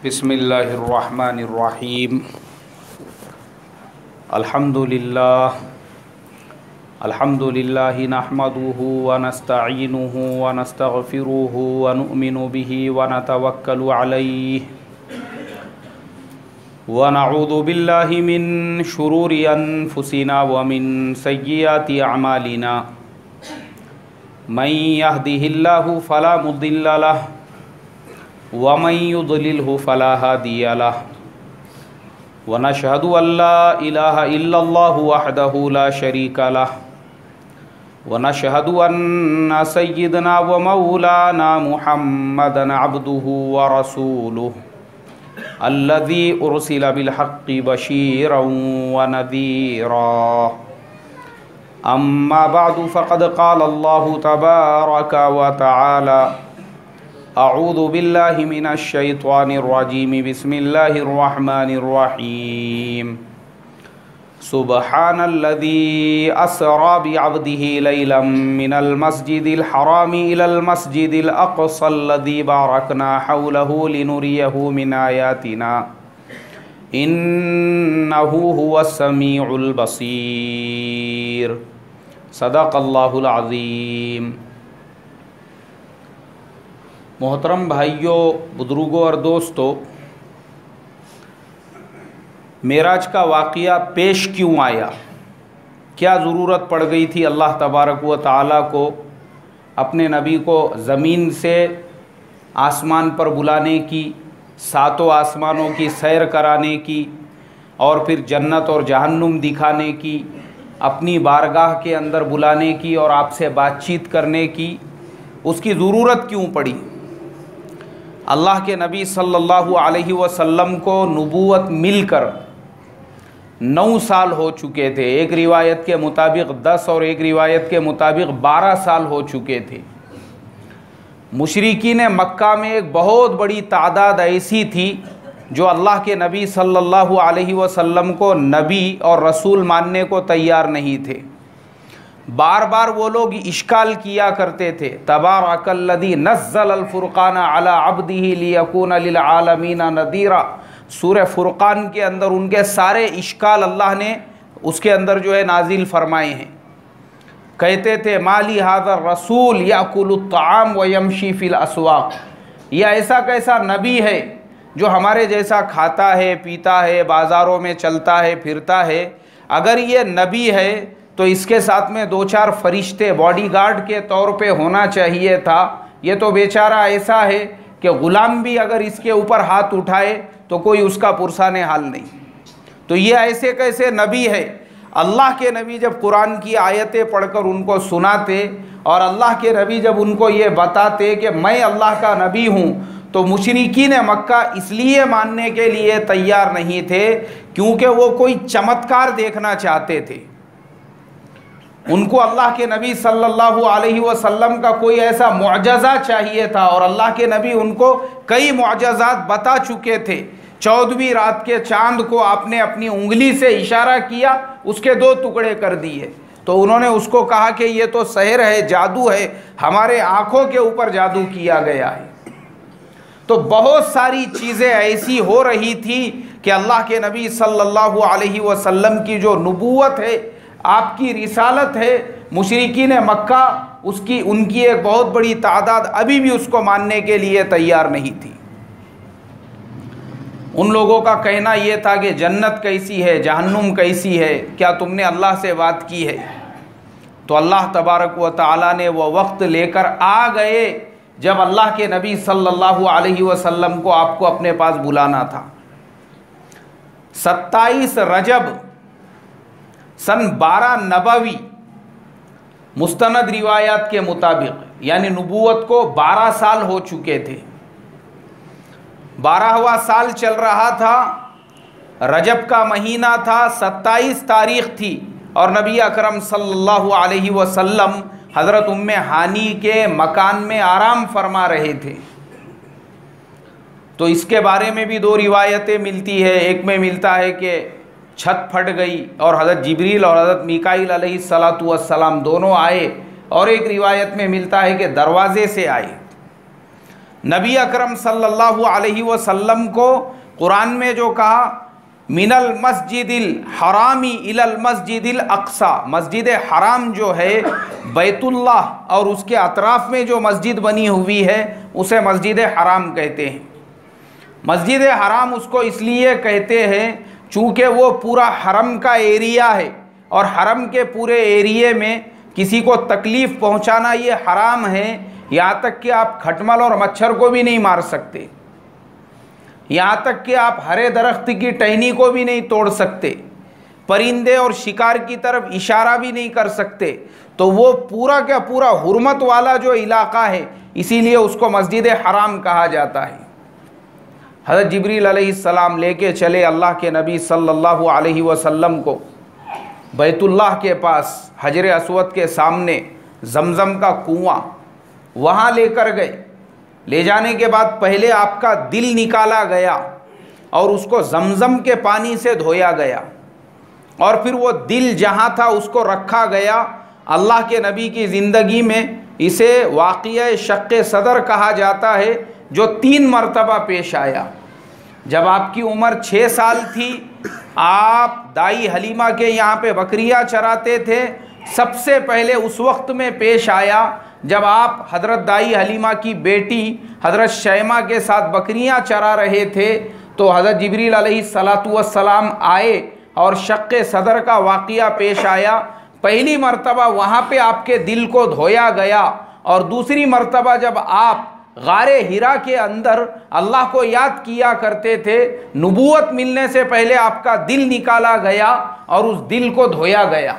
बिस्मिल्लाहिर्रहमानिर्रहीम। अल्हम्दुलिल्लाहि नहमदुहु व नस्तईनुहु व नस्तगफिरुहु व नुअमिनु बिही व नतवक्कलु अलैहि व नऊज़ु बिल्लाहि मिन शुरूरि अनफुसिना व मिन सय्यिआति अमालिना। मन यहदिहिल्लाहु फला मुदिल्ल लहु व मन युद्लिल्हु फला हादिय लहु व नशहदु अल्ला इलाहा इल्लल्लाहु वहदहु ला शरीका लहु व नशहदु अन्ना सय्यिदना व मौलाना मुहम्मदन अब्दुहु व रसूलुहु अल्लज़ी उरसिला बिल हक़्क़ि बशीरन व नज़ीरा। अम्मा बअदु फ़क़द क़ाल अल्लाहु तबारक व तआला अऊज़ु बिल्लाहि मिनश शैतानिर रजीम। बिस्मिल्लाहिर रहमानिर रहीम। सुब्हानल्लज़ी अस्रा बिअब्दिही लैलन मिनल मस्जिदिल हरामि इलल मस्जिदिल अक़सल्लज़ी बारकना हौलहु लिनुरियहु मिन आयातिना इन्नहु हुवस समीउल बसीर। सदक़ल्लाहुल अज़ीम। मोहतरम भाइयों, बुज़ुर्गों और दोस्तों, मेराज का वाक़या पेश क्यों आया? क्या ज़रूरत पड़ गई थी अल्लाह तबारक व तआला को अपने नबी को ज़मीन से आसमान पर बुलाने की, सातों आसमानों की सैर कराने की और फिर जन्नत और जहन्नुम दिखाने की, अपनी बारगाह के अंदर बुलाने की और आपसे बातचीत करने की? उसकी ज़रूरत क्यों पड़ी? अल्लाह के नबी सल्लल्लाहु अलैहि वसल्लम को नबूवत मिलकर 9 साल हो चुके थे। एक रिवायत के मुताबिक 10 और एक रिवायत के मुताबिक 12 साल हो चुके थे। मुशरिकीन मक्का में एक बहुत बड़ी तादाद ऐसी थी जो अल्लाह के नबी सल्लल्लाहु अलैहि वसल्लम को नबी और रसूल मानने को तैयार नहीं थे। बार बार वो लोग इश्काल किया करते थे। तबारकल्लज़ी नज़्ज़लल फ़ुरक़ान अला अब्दिही लियकून लिल आलमीन नज़ीरा। सूरह फ़ुरक़ान के अंदर उनके सारे इश्काल अल्लाह ने उसके अंदर जो है नाजिल फरमाए हैं। कहते थे माली हाज़र रसूल याकुलुत ताआम व यमशी फ़िल अस्वाक़। यह ऐसा कैसा नबी है जो हमारे जैसा खाता है, पीता है, बाज़ारों में चलता है, फिरता है? अगर ये नबी है तो इसके साथ में 2-4 फरिश्ते बॉडीगार्ड के तौर पे होना चाहिए था। ये तो बेचारा ऐसा है कि ग़ुलाम भी अगर इसके ऊपर हाथ उठाए तो कोई उसका पुरसाने हाल नहीं। तो ये ऐसे कैसे नबी है? अल्लाह के नबी जब कुरान की आयतें पढ़कर उनको सुनाते और अल्लाह के नबी जब उनको ये बताते कि मैं अल्लाह का नबी हूँ, तो मुशरिकीन मक्का इसलिए मानने के लिए तैयार नहीं थे क्योंकि वो कोई चमत्कार देखना चाहते थे। उनको अल्लाह के नबी सल्लल्लाहु अलैहि वसल्लम का कोई ऐसा मुअज्ज़ा चाहिए था और अल्लाह के नबी उनको कई मुअज्ज़ात बता चुके थे। 14वीं रात के चांद को आपने अपनी उंगली से इशारा किया, उसके 2 टुकड़े कर दिए। तो उन्होंने उसको कहा कि ये तो सहर है, जादू है, हमारे आँखों के ऊपर जादू किया गया है। तो बहुत सारी चीज़ें ऐसी हो रही थी कि अल्लाह के नबी सल्लल्लाहु अलैहि वसल्लम की जो नबूवत है, आपकी रिसालत है, मुशरिकीन मक्का उनकी एक बहुत बड़ी तादाद अभी भी उसको मानने के लिए तैयार नहीं थी। उन लोगों का कहना यह था कि जन्नत कैसी है, जहन्नुम कैसी है, क्या तुमने अल्लाह से बात की है? तो अल्लाह तबारक व तआला ने वो वक्त लेकर आ गए जब अल्लाह के नबी सल्लल्लाहु अलैहि वसल्लम को आपको अपने पास बुलाना था। 27 रजब सन 12 नबवी मुस्तनद रिवायात के मुताबिक, यानी नबूवत को 12 साल हो चुके थे। 12वां साल चल रहा था, रजब का महीना था, 27 तारीख़ थी और नबी अकरम सल्लल्लाहु अलैहि वसल्लम हज़रत उम्मे हानी के मकान में आराम फरमा रहे थे। तो इसके बारे में भी 2 रिवायतें मिलती है। एक में मिलता है कि छत फट गई और हज़रत जिब्रील और हज़रत मीकाईल अलैहिस्सलातु वस्सलाम दोनों आए, और एक रिवायत में मिलता है कि दरवाज़े से आए। नबी अकरम सल्लल्लाहु अलैहि वसल्लम को कुरान में जो कहा, मिनल मस्जिदिल हरामी इलल मस्जिदिल अक्सा, मस्जिद हराम जो है बैतुल्लाह और उसके अतराफ़ में जो मस्जिद बनी हुई है उसे मस्जिद हराम कहते हैं। मस्जिद हराम उसको इसलिए कहते हैं चूँकि वो पूरा हरम का एरिया है और हरम के पूरे एरिए में किसी को तकलीफ़ पहुँचाना ये हराम है। यहाँ तक कि आप खटमल और मच्छर को भी नहीं मार सकते, यहाँ तक कि आप हरे दरख्त की टहनी को भी नहीं तोड़ सकते, परिंदे और शिकार की तरफ इशारा भी नहीं कर सकते। तो वो पूरा का पूरा हुर्मत वाला जो इलाका है, इसीलिए उसको मस्जिद हराम कहा जाता है। हज़रत जिब्रील अलैहिस्सलाम लेके चले अल्लाह के नबी सल्लल्लाहु अलैहि वसल्लम को बैतुल्लाह के पास, हजर अस्वद के सामने जमज़म का कुआं, वहाँ लेकर गए। ले जाने के बाद पहले आपका दिल निकाला गया और उसको जमज़म के पानी से धोया गया, और फिर वो दिल जहाँ था उसको रखा गया। अल्लाह के नबी की ज़िंदगी में इसे वाक़िया शक्क़े सदर कहा जाता है, जो 3 मरतबा पेश आया। जब आपकी उम्र 6 साल थी, आप दाई हलीमा के यहाँ पे बकरियाँ चराते थे। सबसे पहले उस वक्त में पेश आया जब आप हज़रत दाई हलीमा की बेटी हज़रत शैमा के साथ बकरियां चरा रहे थे, तो हज़रत जिब्रील अलैहिस्सलातु वस्सलाम आए और शक्क़े सदर का वाक़िया पेश आया। पहली मर्तबा वहाँ पे आपके दिल को धोया गया, और दूसरी मर्तबा जब आप गारे हिरा के अंदर अल्लाह को याद किया करते थे, नबूवत मिलने से पहले आपका दिल निकाला गया और उस दिल को धोया गया।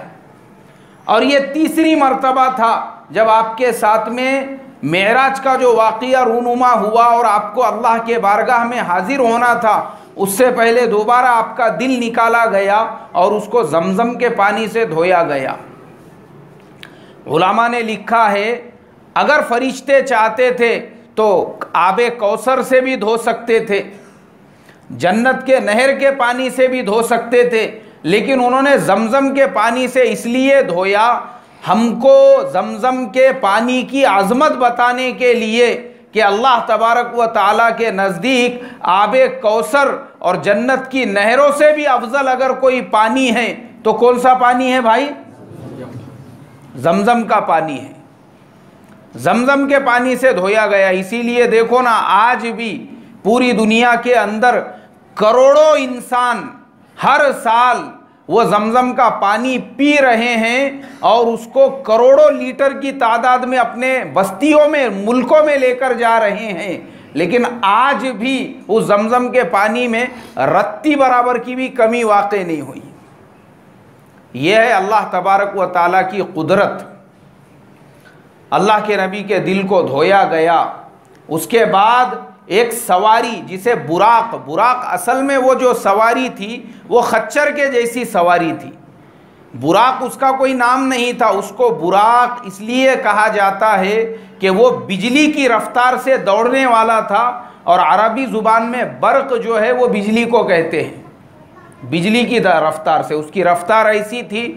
और ये तीसरी मर्तबा था जब आपके साथ में मेराज का जो वाक़िया रूनुमा हुआ और आपको अल्लाह के बारगाह में हाजिर होना था, उससे पहले दोबारा आपका दिल निकाला गया और उसको जमज़म के पानी से धोया गया। उलमा ने लिखा है, अगर फरिश्ते चाहते थे तो आबे कौसर से भी धो सकते थे, जन्नत के नहर के पानी से भी धो सकते थे, लेकिन उन्होंने जमज़म के पानी से इसलिए धोया, हमको जमज़म के पानी की आज़मत बताने के लिए कि अल्लाह तबारक व ताला के नज़दीक आबे कौसर और जन्नत की नहरों से भी अफजल अगर कोई पानी है तो कौन सा पानी है भाई? जमज़म का पानी है। जमज़म के पानी से धोया गया। इसीलिए देखो ना, आज भी पूरी दुनिया के अंदर करोड़ों इंसान हर साल वो जमज़म का पानी पी रहे हैं और उसको करोड़ों लीटर की तादाद में अपने बस्तियों में, मुल्कों में लेकर जा रहे हैं। लेकिन आज भी उस जमज़म के पानी में रत्ती बराबर की भी कमी वाक़ई नहीं हुई। यह है अल्लाह तबारक व ताला की कुदरत। अल्लाह के नबी के दिल को धोया गया। उसके बाद एक सवारी जिसे बुराक, बुराक असल में वो जो सवारी थी वो खच्चर के जैसी सवारी थी। बुराक उसका कोई नाम नहीं था, उसको बुराक इसलिए कहा जाता है कि वो बिजली की रफ्तार से दौड़ने वाला था, और अरबी ज़ुबान में बर्क़ जो है वो बिजली को कहते हैं, बिजली की रफ्तार से। उसकी रफ्तार ऐसी थी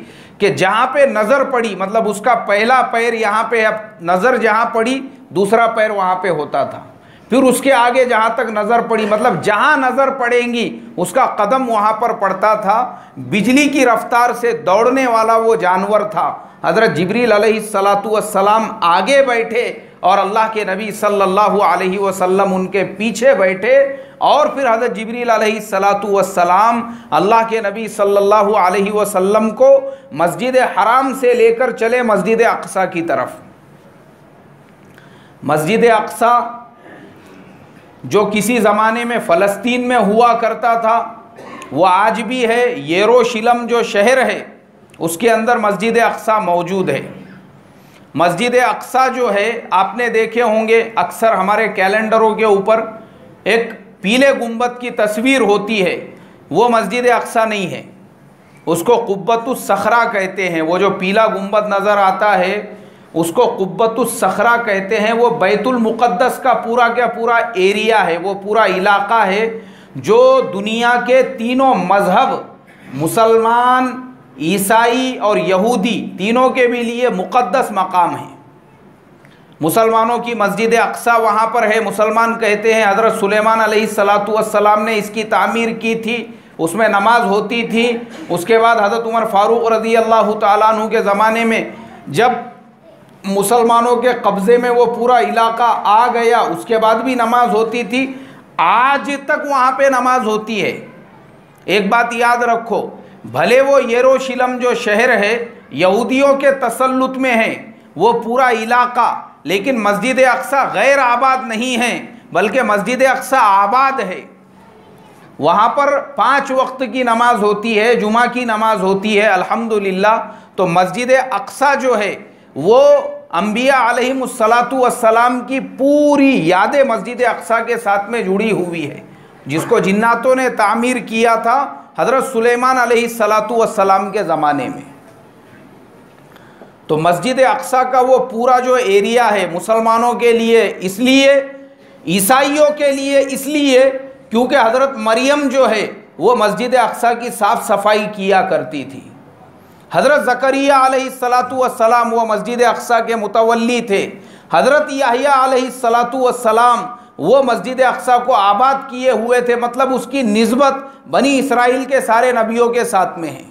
कि जहाँ पे नज़र पड़ी, मतलब उसका पहला पैर यहाँ पे, अब नज़र जहाँ पड़ी दूसरा पैर वहाँ पे होता था, फिर उसके आगे जहाँ तक नज़र पड़ी, मतलब जहाँ नज़र पड़ेंगी उसका कदम वहाँ पर पड़ता था। बिजली की रफ्तार से दौड़ने वाला वो जानवर था। हज़रत जिब्रील अलैहिस्सलातु वस्सलाम आगे बैठे और अल्लाह के नबी सल्लल्लाहु अलैहि वसल्लम उनके पीछे बैठे, और फिर हज़रत जिब्रील अलैहिस्सलातु वस्सलाम अल्लाह के नबी सल्लल्लाहु अलैहि वसल्लम को मस्जिद हराम से लेकर चले मस्जिद अक्सा की तरफ। मस्जिद अक्सा जो किसी ज़माने में फ़लस्तीन में हुआ करता था, वो आज भी है। यरूशलेम जो शहर है उसके अंदर मस्जिद अक्सा मौजूद है। मस्जिद अक्सा जो है, आपने देखे होंगे अक्सर हमारे कैलेंडरों के ऊपर एक पीले गुंबद की तस्वीर होती है, वो मस्जिद अक्सा नहीं है, उसको कुब्बतुस सखरा कहते हैं। वो जो पीला गुंबद नज़र आता है उसको कुब्बतुस सखरा कहते हैं। वो बैतुल मुक़द्दस का पूरा का पूरा एरिया है, वो पूरा इलाका है जो दुनिया के तीनों मज़हब, मुसलमान, ईसाई और यहूदी, तीनों के भी लिए मुक़द्दस मकाम है। मुसलमानों की मस्जिद अक्सा वहाँ पर है। मुसलमान कहते हैं हज़रत सुलेमान अलैहिस्सलातु वस्सलाम ने इसकी तामीर की थी, उसमें नमाज होती थी। उसके बाद हज़रत उमर फ़ारूक रज़ी अल्लाह ताला अन्हु के ज़माने में जब मुसलमानों के कब्ज़े में वो पूरा इलाका आ गया, उसके बाद भी नमाज होती थी। आज तक वहाँ पे नमाज होती है। एक बात याद रखो, भले वो यरूशलेम जो शहर है यहूदियों के तसल्लुत में है, वो पूरा इलाका, लेकिन मस्जिद अक्सा गैर आबाद नहीं है, बल्कि मस्जिद अक्सा आबाद है। वहाँ पर 5 वक्त की नमाज होती है, जुमा की नमाज होती है अल्हम्दुलिल्लाह। तो मस्जिद अक्सा जो है वो अंबिया अलैहिमुस्सलातु वस्सलाम की पूरी यादें मस्जिद अक्सा के साथ में जुड़ी हुई है, जिसको जिन्नातों ने तामीर किया था हज़रत सुलेमान अलैहिस्सलातु वस्सलाम के ज़माने में। तो मस्जिद अक्सा का वो पूरा जो एरिया है मुसलमानों के लिए इसलिए, ईसाइयों के लिए इसलिए क्योंकि हज़रत मरियम जो है वो मस्जिद अक्सा की साफ़ सफाई किया करती थी। हज़रत ज़करिया अलैहिस्सलातु वस्सलाम वो मस्जिद अक्सा के मुतवल्ली थे। हज़रत याहया अलैहिस्सलातु वस्सलाम वो मस्जिद अक्सा को आबाद किए हुए थे, मतलब उसकी निस्बत बनी इसराइल के सारे नबियों के साथ में है।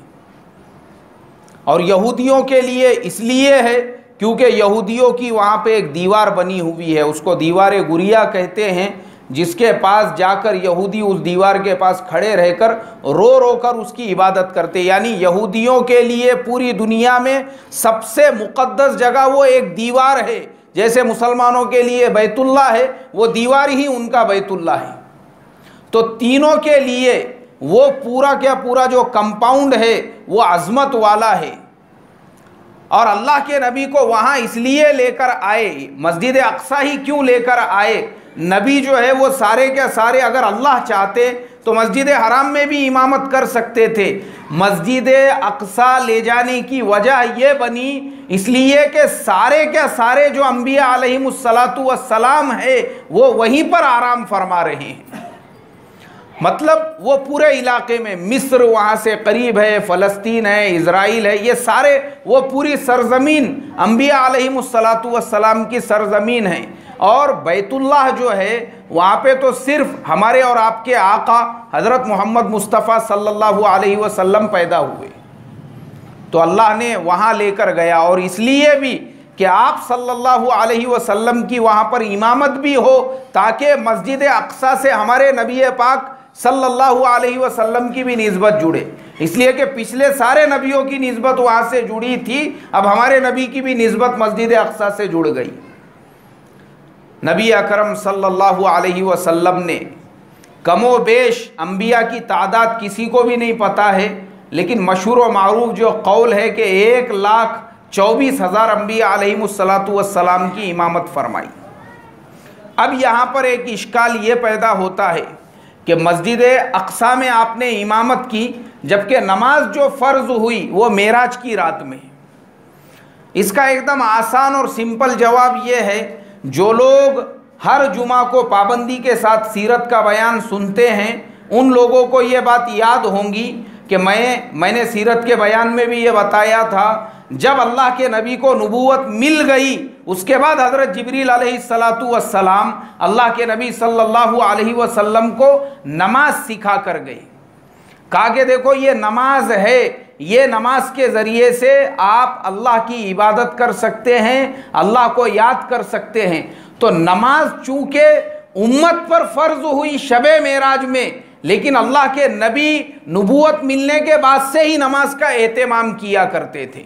और यहूदियों के लिए इसलिए है क्योंकि यहूदियों की वहाँ पे एक दीवार बनी हुई है, उसको दीवार गुरिया कहते हैं, जिसके पास जाकर यहूदी उस दीवार के पास खड़े रहकर रो रो कर उसकी इबादत करते। यानी यहूदियों के लिए पूरी दुनिया में सबसे मुक़द्दस जगह वो एक दीवार है। जैसे मुसलमानों के लिए बैतुल्लाह है, वो दीवार ही उनका बैतुल्लाह है। तो तीनों के लिए वो पूरा क्या पूरा जो कंपाउंड है वो अज़मत वाला है। और अल्लाह के नबी को वहाँ इसलिए लेकर आए, मस्जिद अक्सा ही क्यों लेकर आए? नबी जो है वो सारे के सारे अगर अल्लाह चाहते तो मस्जिद हराम में भी इमामत कर सकते थे। मस्जिद अक्सा ले जाने की वजह ये बनी इसलिए कि सारे के सारे जो अंबिया अलैहिमुस्सलातु वस्सलाम है वो वहीं पर आराम फरमा रहे हैं। मतलब वो पूरे इलाके में, मिस्र वहाँ से करीब है, फ़लस्तीन है, इज़राइल है, ये सारे वो पूरी सरज़मीन अंबिया अलैहिमुस्सलातु वस्सलाम की सरज़मीन है। और बैतुल्लाह जो है वहाँ पे तो सिर्फ हमारे और आपके आका हज़रत मोहम्मद मुस्तफ़ा सल्लल्लाहु अलैहि वसल्लम पैदा हुए, तो अल्लाह ने वहाँ लेकर गया। और इसलिए भी कि आप सल्लल्लाहु अलैहि वसल्लम की वहाँ पर इमामत भी हो, ताकि मस्जिद अक्सा से हमारे नबी पाक सल्लल्लाहु अलैहि वसल्लम की भी निस्बत जुड़े। इसलिए कि पिछले सारे नबियों की निस्बत वहाँ से जुड़ी थी, अब हमारे नबी की भी निस्बत मस्जिद अक्सा से जुड़ गई। नबी अकरम सल्लल्लाहु अलैहि वसल्लम ने कमो बेश अंबिया की तादाद किसी को भी नहीं पता है, लेकिन मशहूर व मारूफ जो कौल है कि 1,24,000 अंबिया अलैहिमुस्सलातु वस्सलाम की इमामत फरमाई। अब यहाँ पर एक इश्काल ये पैदा होता है कि मस्जिद अक्सा में आपने इमामत की, जबकि नमाज जो फ़र्ज़ हुई वो मेराज की रात में। इसका एकदम आसान और सिंपल जवाब ये है, जो लोग हर जुमा को पाबंदी के साथ सीरत का बयान सुनते हैं उन लोगों को ये बात याद होंगी कि मैंने सीरत के बयान में भी ये बताया था, जब अल्लाह के नबी को नबूवत मिल गई उसके बाद हज़रत जिब्रील अलैहिस्सलातु वस्सलाम अल्लाह के नबी सल्लल्लाहु अलैहि वसल्लम को नमाज सिखा कर गए। कहा कि देखो ये नमाज है, ये नमाज के ज़रिए से आप अल्लाह की इबादत कर सकते हैं, अल्लाह को याद कर सकते हैं। तो नमाज चूँकि उम्मत पर फ़र्ज़ हुई शबे मेराज में, लेकिन अल्लाह के नबी नबूवत मिलने के बाद से ही नमाज का एहतमाम किया करते थे।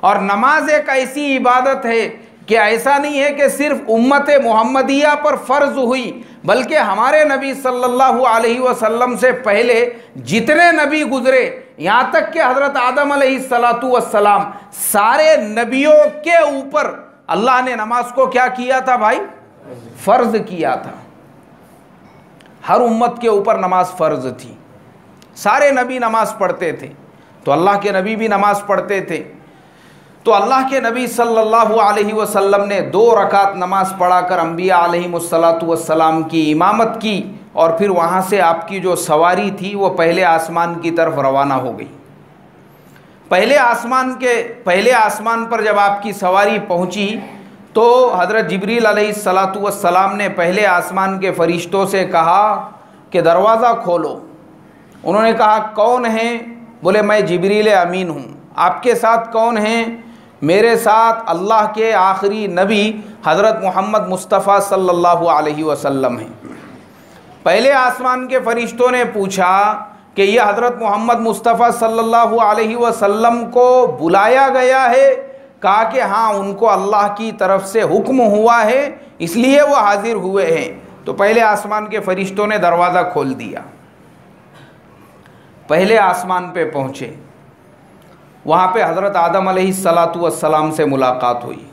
और नमाज एक ऐसी इबादत है कि ऐसा नहीं है कि सिर्फ उम्मत मोहम्मदिया पर फ़र्ज़ हुई, बल्कि हमारे नबी सल्लल्लाहु अलैहि वसल्लम से पहले जितने नबी गुज़रे, यहाँ तक कि हज़रत आदम अलैहिस्सलातु वस्सलाम, सारे नबियों के ऊपर अल्लाह ने नमाज को क्या किया था भाई? फ़र्ज़ किया था। हर उम्मत के ऊपर नमाज फ़र्ज़ थी, सारे नबी नमाज पढ़ते थे, तो अल्लाह के नबी भी नमाज पढ़ते थे। तो अल्लाह के नबी सल्लल्लाहु अलैहि वसल्लम ने 2 रकात नमाज पढ़ाकर अंबिया अलैहिमुस्सलातु वस्सलाम की इमामत की, और फिर वहाँ से आपकी जो सवारी थी वो पहले आसमान की तरफ रवाना हो गई। पहले आसमान पर जब आपकी सवारी पहुँची तो हज़रत जिब्रील अलैहिस्सलातु वस्सलाम ने पहले आसमान के फ़रिश्तों से कहा कि दरवाज़ा खोलो। उन्होंने कहा कौन है? बोले मैं जिब्रील अमीन हूँ। आपके साथ कौन है? मेरे साथ अल्लाह के आखिरी नबी हज़रत मोहम्मद मुस्तफ़ा सल्लल्लाहु अलैहि वसल्लम हैं। पहले आसमान के फ़रिश्तों ने पूछा कि यह हज़रत मोहम्मद मुस्तफ़ा सल्लल्लाहु अलैहि वसल्लम को बुलाया गया है? कहा कि हाँ, उनको अल्लाह की तरफ से हुक्म हुआ है, इसलिए वो हाजिर हुए हैं। तो पहले आसमान के फ़रिश्तों ने दरवाज़ा खोल दिया, पहले आसमान पे पहुँचे। वहाँ पे हज़रत आदम अलैहिस्सलातु वस्सलाम से मुलाकात हुई।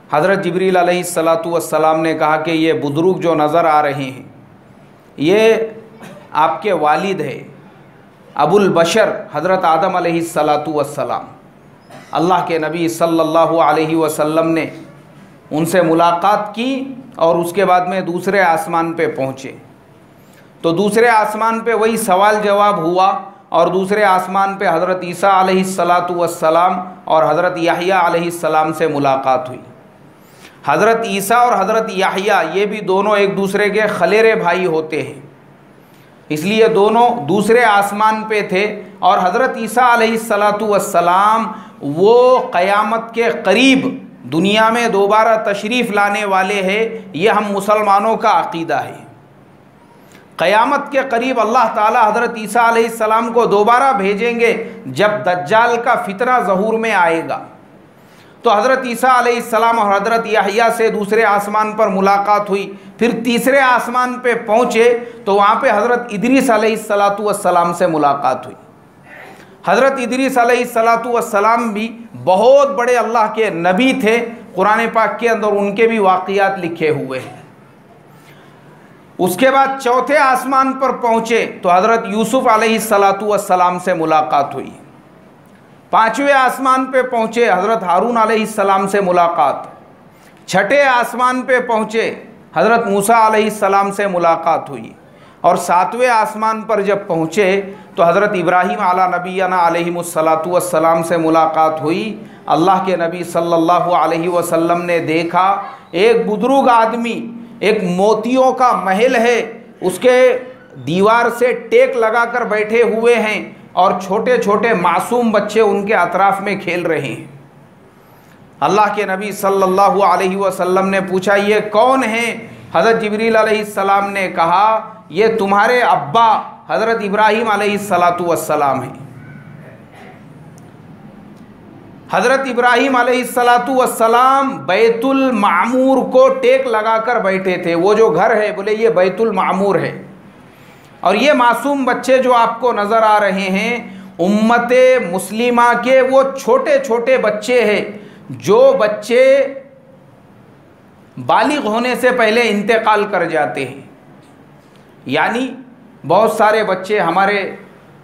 हज़रत जिब्रील अलैहिस्सलातु वस्सलाम ने कहा कि ये बुज़ुर्ग जो नज़र आ रहे हैं ये आपके वालिद है, अबुल बशर हज़रत आदम अलैहिस्सलातु वस्सलाम। अल्लाह के नबी सल्लल्लाहु अलैहि वसल्लम ने उनसे मुलाकात की और उसके बाद में दूसरे आसमान पे पहुँचे। तो दूसरे आसमान पे वही सवाल जवाब हुआ और दूसरे आसमान पे हज़रत ईसा अलैहिस्सलातु वस्सलाम और हज़रत याह्या अलैहिस्सलाम से मुलाकात हुई। हज़रत ईसा और हज़रत याह्या ये भी दोनों एक दूसरे के खलेरे भाई होते हैं, इसलिए दोनों दूसरे आसमान पे थे। और हज़रत ईसा अलैहिस्सलातु वस्सलाम वो क़यामत के करीब दुनिया में दोबारा तशरीफ़ लाने वाले हैं, ये हम मुसलमानों का अक़ीदा है। क़यामत के करीब अल्लाह ताला हज़रत ईसा अलैहिस्सलाम को दोबारा भेजेंगे जब दज्जाल का फितना ज़हूर में आएगा। तो हज़रत ईसा अलैहिस्सलाम और हज़रत याह्या से दूसरे आसमान पर मुलाकात हुई। फिर तीसरे आसमान पे पहुँचे तो वहाँ पे हज़रत इदरीस अलैहिस्सलातु वस्सलाम से मुलाकात हुई। हज़रत इदरीस अलैहिस्सलातु वस्सलाम भी बहुत बड़े अल्लाह के नबी थे, कुरान पाक के अंदर उनके भी वाक़ियात लिखे हुए हैं। उसके बाद चौथे आसमान पर पहुँचे तो हज़रत यूसुफ़ अलैहिस्सलातु वस्सलाम से मुलाकात हुई। पाँचवें आसमान पे पहुँचे, हज़रत हारून अलैहिस्सलाम से मुलाकात। छठे आसमान पे पहुँचे, हज़रत मूसा अलैहिस्सलाम से मुलाकात हुई। और सातवें आसमान पर जब पहुँचे तो हज़रत इब्राहीम अला नबीना अलैहिमुस्सलातु वस्सलाम से मुलाकात हुई। अल्लाह के नबी सल्लल्लाहु अलैहि वसल्लम ने देखा एक बुजुर्ग आदमी, एक मोतियों का महल है, उसके दीवार से टेक लगाकर बैठे हुए हैं और छोटे छोटे मासूम बच्चे उनके अतराफ़ में खेल रहे हैं। अल्लाह के नबी सल्लल्लाहु अलैहि वसल्लम ने पूछा ये कौन है? हज़रत जिब्रील अलैहिस्सलाम ने कहा ये तुम्हारे अब्बा हज़रत इब्राहीम अलैहिस्सलातु वस्सलाम हैं। हज़रत इब्राहीम अलैहिस्सलातु वस्सलाम बैतुल मामूर को टेक लगाकर बैठे थे। वो जो घर है बोले ये बैतुल मामूर है। और ये मासूम बच्चे जो आपको नज़र आ रहे हैं उम्मते मुस्लिमा के वो छोटे छोटे बच्चे हैं जो बच्चे बालिग होने से पहले इंतकाल कर जाते हैं। यानी बहुत सारे बच्चे हमारे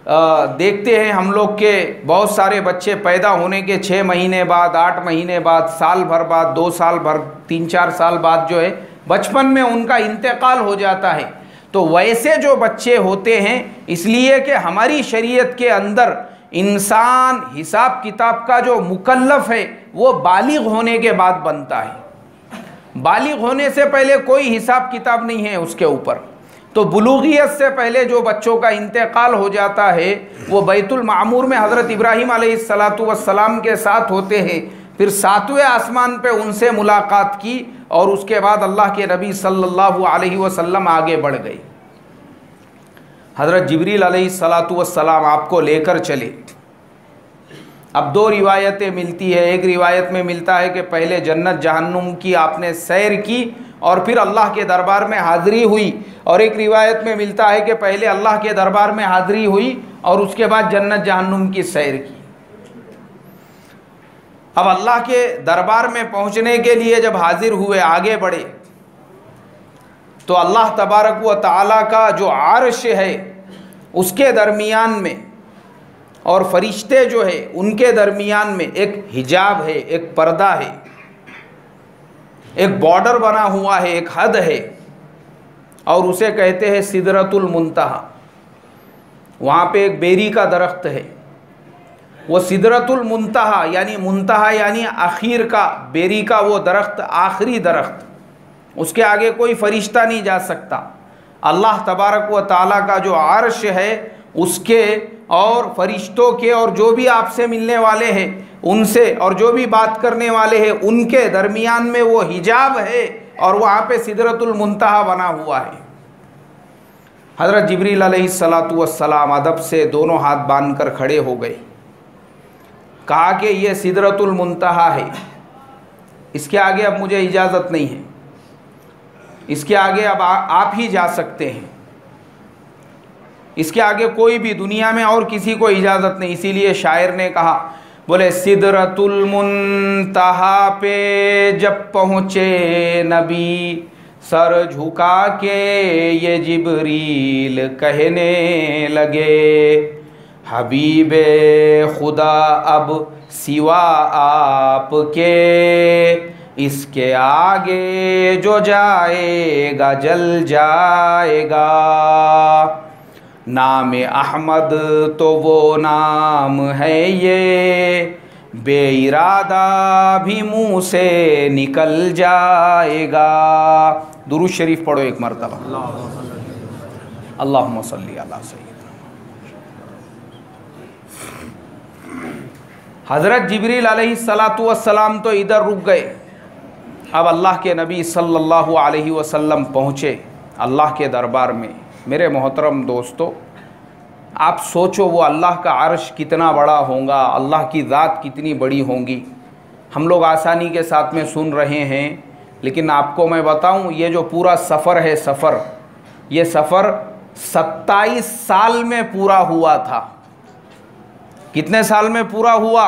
देखते हैं हम लोग के बहुत सारे बच्चे पैदा होने के 6 महीने बाद, 8 महीने बाद, साल भर बाद, 2 साल भर, 3-4 साल बाद जो है बचपन में उनका इंतकाल हो जाता है। तो वैसे जो बच्चे होते हैं, इसलिए कि हमारी शरीयत के अंदर इंसान हिसाब किताब का जो मुकल्लफ है वो बालिग होने के बाद बनता है। बालिग होने से पहले कोई हिसाब किताब नहीं है उसके ऊपर। तो बुलूगियत से पहले जो बच्चों का इंतकाल हो जाता है वो बैतुल मामूर में हज़रत इब्राहीम अलैहिस्सलातु वस्सलाम के साथ होते हैं। फिर 7वें आसमान पे उनसे मुलाकात की और उसके बाद अल्लाह के नबी सल्लल्लाहु अलैहि वसल्लम आगे बढ़ गए। हज़रत जिब्रील अलैहिस्सलातु वस्सलाम आपको लेकर चले। अब 2 रिवायतें मिलती है। एक रिवायत में मिलता है कि पहले जन्नत जहन्नुम की आपने सैर की और फिर अल्लाह के दरबार में हाज़िरी हुई, और एक रिवायत में मिलता है कि पहले अल्लाह के दरबार में हाज़िरी हुई और उसके बाद जन्नत जहन्नुम की सैर की। अब अल्लाह के दरबार में पहुंचने के लिए जब हाजिर हुए, आगे बढ़े, तो अल्लाह तबारक व तआला का जो आर्श है उसके दरमियान में और फरिश्ते जो है उनके दरमियान में एक हिजाब है, एक पर्दा है, एक बॉर्डर बना हुआ है, एक हद है, और उसे कहते हैं सिदरतुल मुंतहा। वहाँ पे एक बेरी का दरख्त है वो सिदरतुल मुंतहा यानी मुंतहा यानी आखिर का, बेरी का वो दरख्त, आखिरी दरख्त, उसके आगे कोई फरिश्ता नहीं जा सकता। अल्लाह तबारक व ताला का जो अर्श है उसके और फरिश्तों के और जो भी आपसे मिलने वाले हैं उनसे और जो भी बात करने वाले हैं उनके दरमियान में वो हिजाब है और वहाँ पे सिदरतुल मुंतहा बना हुआ है। हज़रत जिब्रील अलैहिस्सलातु वस्सलाम अदब से दोनों हाथ बांध कर खड़े हो गए, कहा कि ये सिदरतुल मुंतहा है, इसके आगे अब मुझे इजाज़त नहीं है, इसके आगे अब आप ही जा सकते हैं, इसके आगे कोई भी दुनिया में और किसी को इजाज़त नहीं। इसीलिए शायर ने कहा, बोले सिदरतुल मुंतहा पे जब पहुँचे नबी, सर झुका के ये जिब्रील कहने लगे, हबीबे खुदा अब सिवा आपके, इसके आगे जो जाएगा जल जाएगा। नाम अहमद तो वो नाम है ये, बेइरादा भी मुँह से निकल जाएगा। दुरूद शरीफ पढ़ो एक मरतबा, अल्लाहुम्मा सल्ली अला सय्यिदना। हज़रत जिब्रील अलैहिस्सलातु वस्सलाम तो इधर रुक गए, अब अल्लाह के नबी सल्लल्लाहु अलैहि वसल्लम पहुँचे अल्लाह के दरबार में। मेरे मोहतरम दोस्तों, आप सोचो वो अल्लाह का अर्श कितना बड़ा होगा, अल्लाह की ज़ात कितनी बड़ी होगी। हम लोग आसानी के साथ में सुन रहे हैं, लेकिन आपको मैं बताऊं ये जो पूरा सफ़र है, ये सफ़र 27 साल में पूरा हुआ था। कितने साल में पूरा हुआ?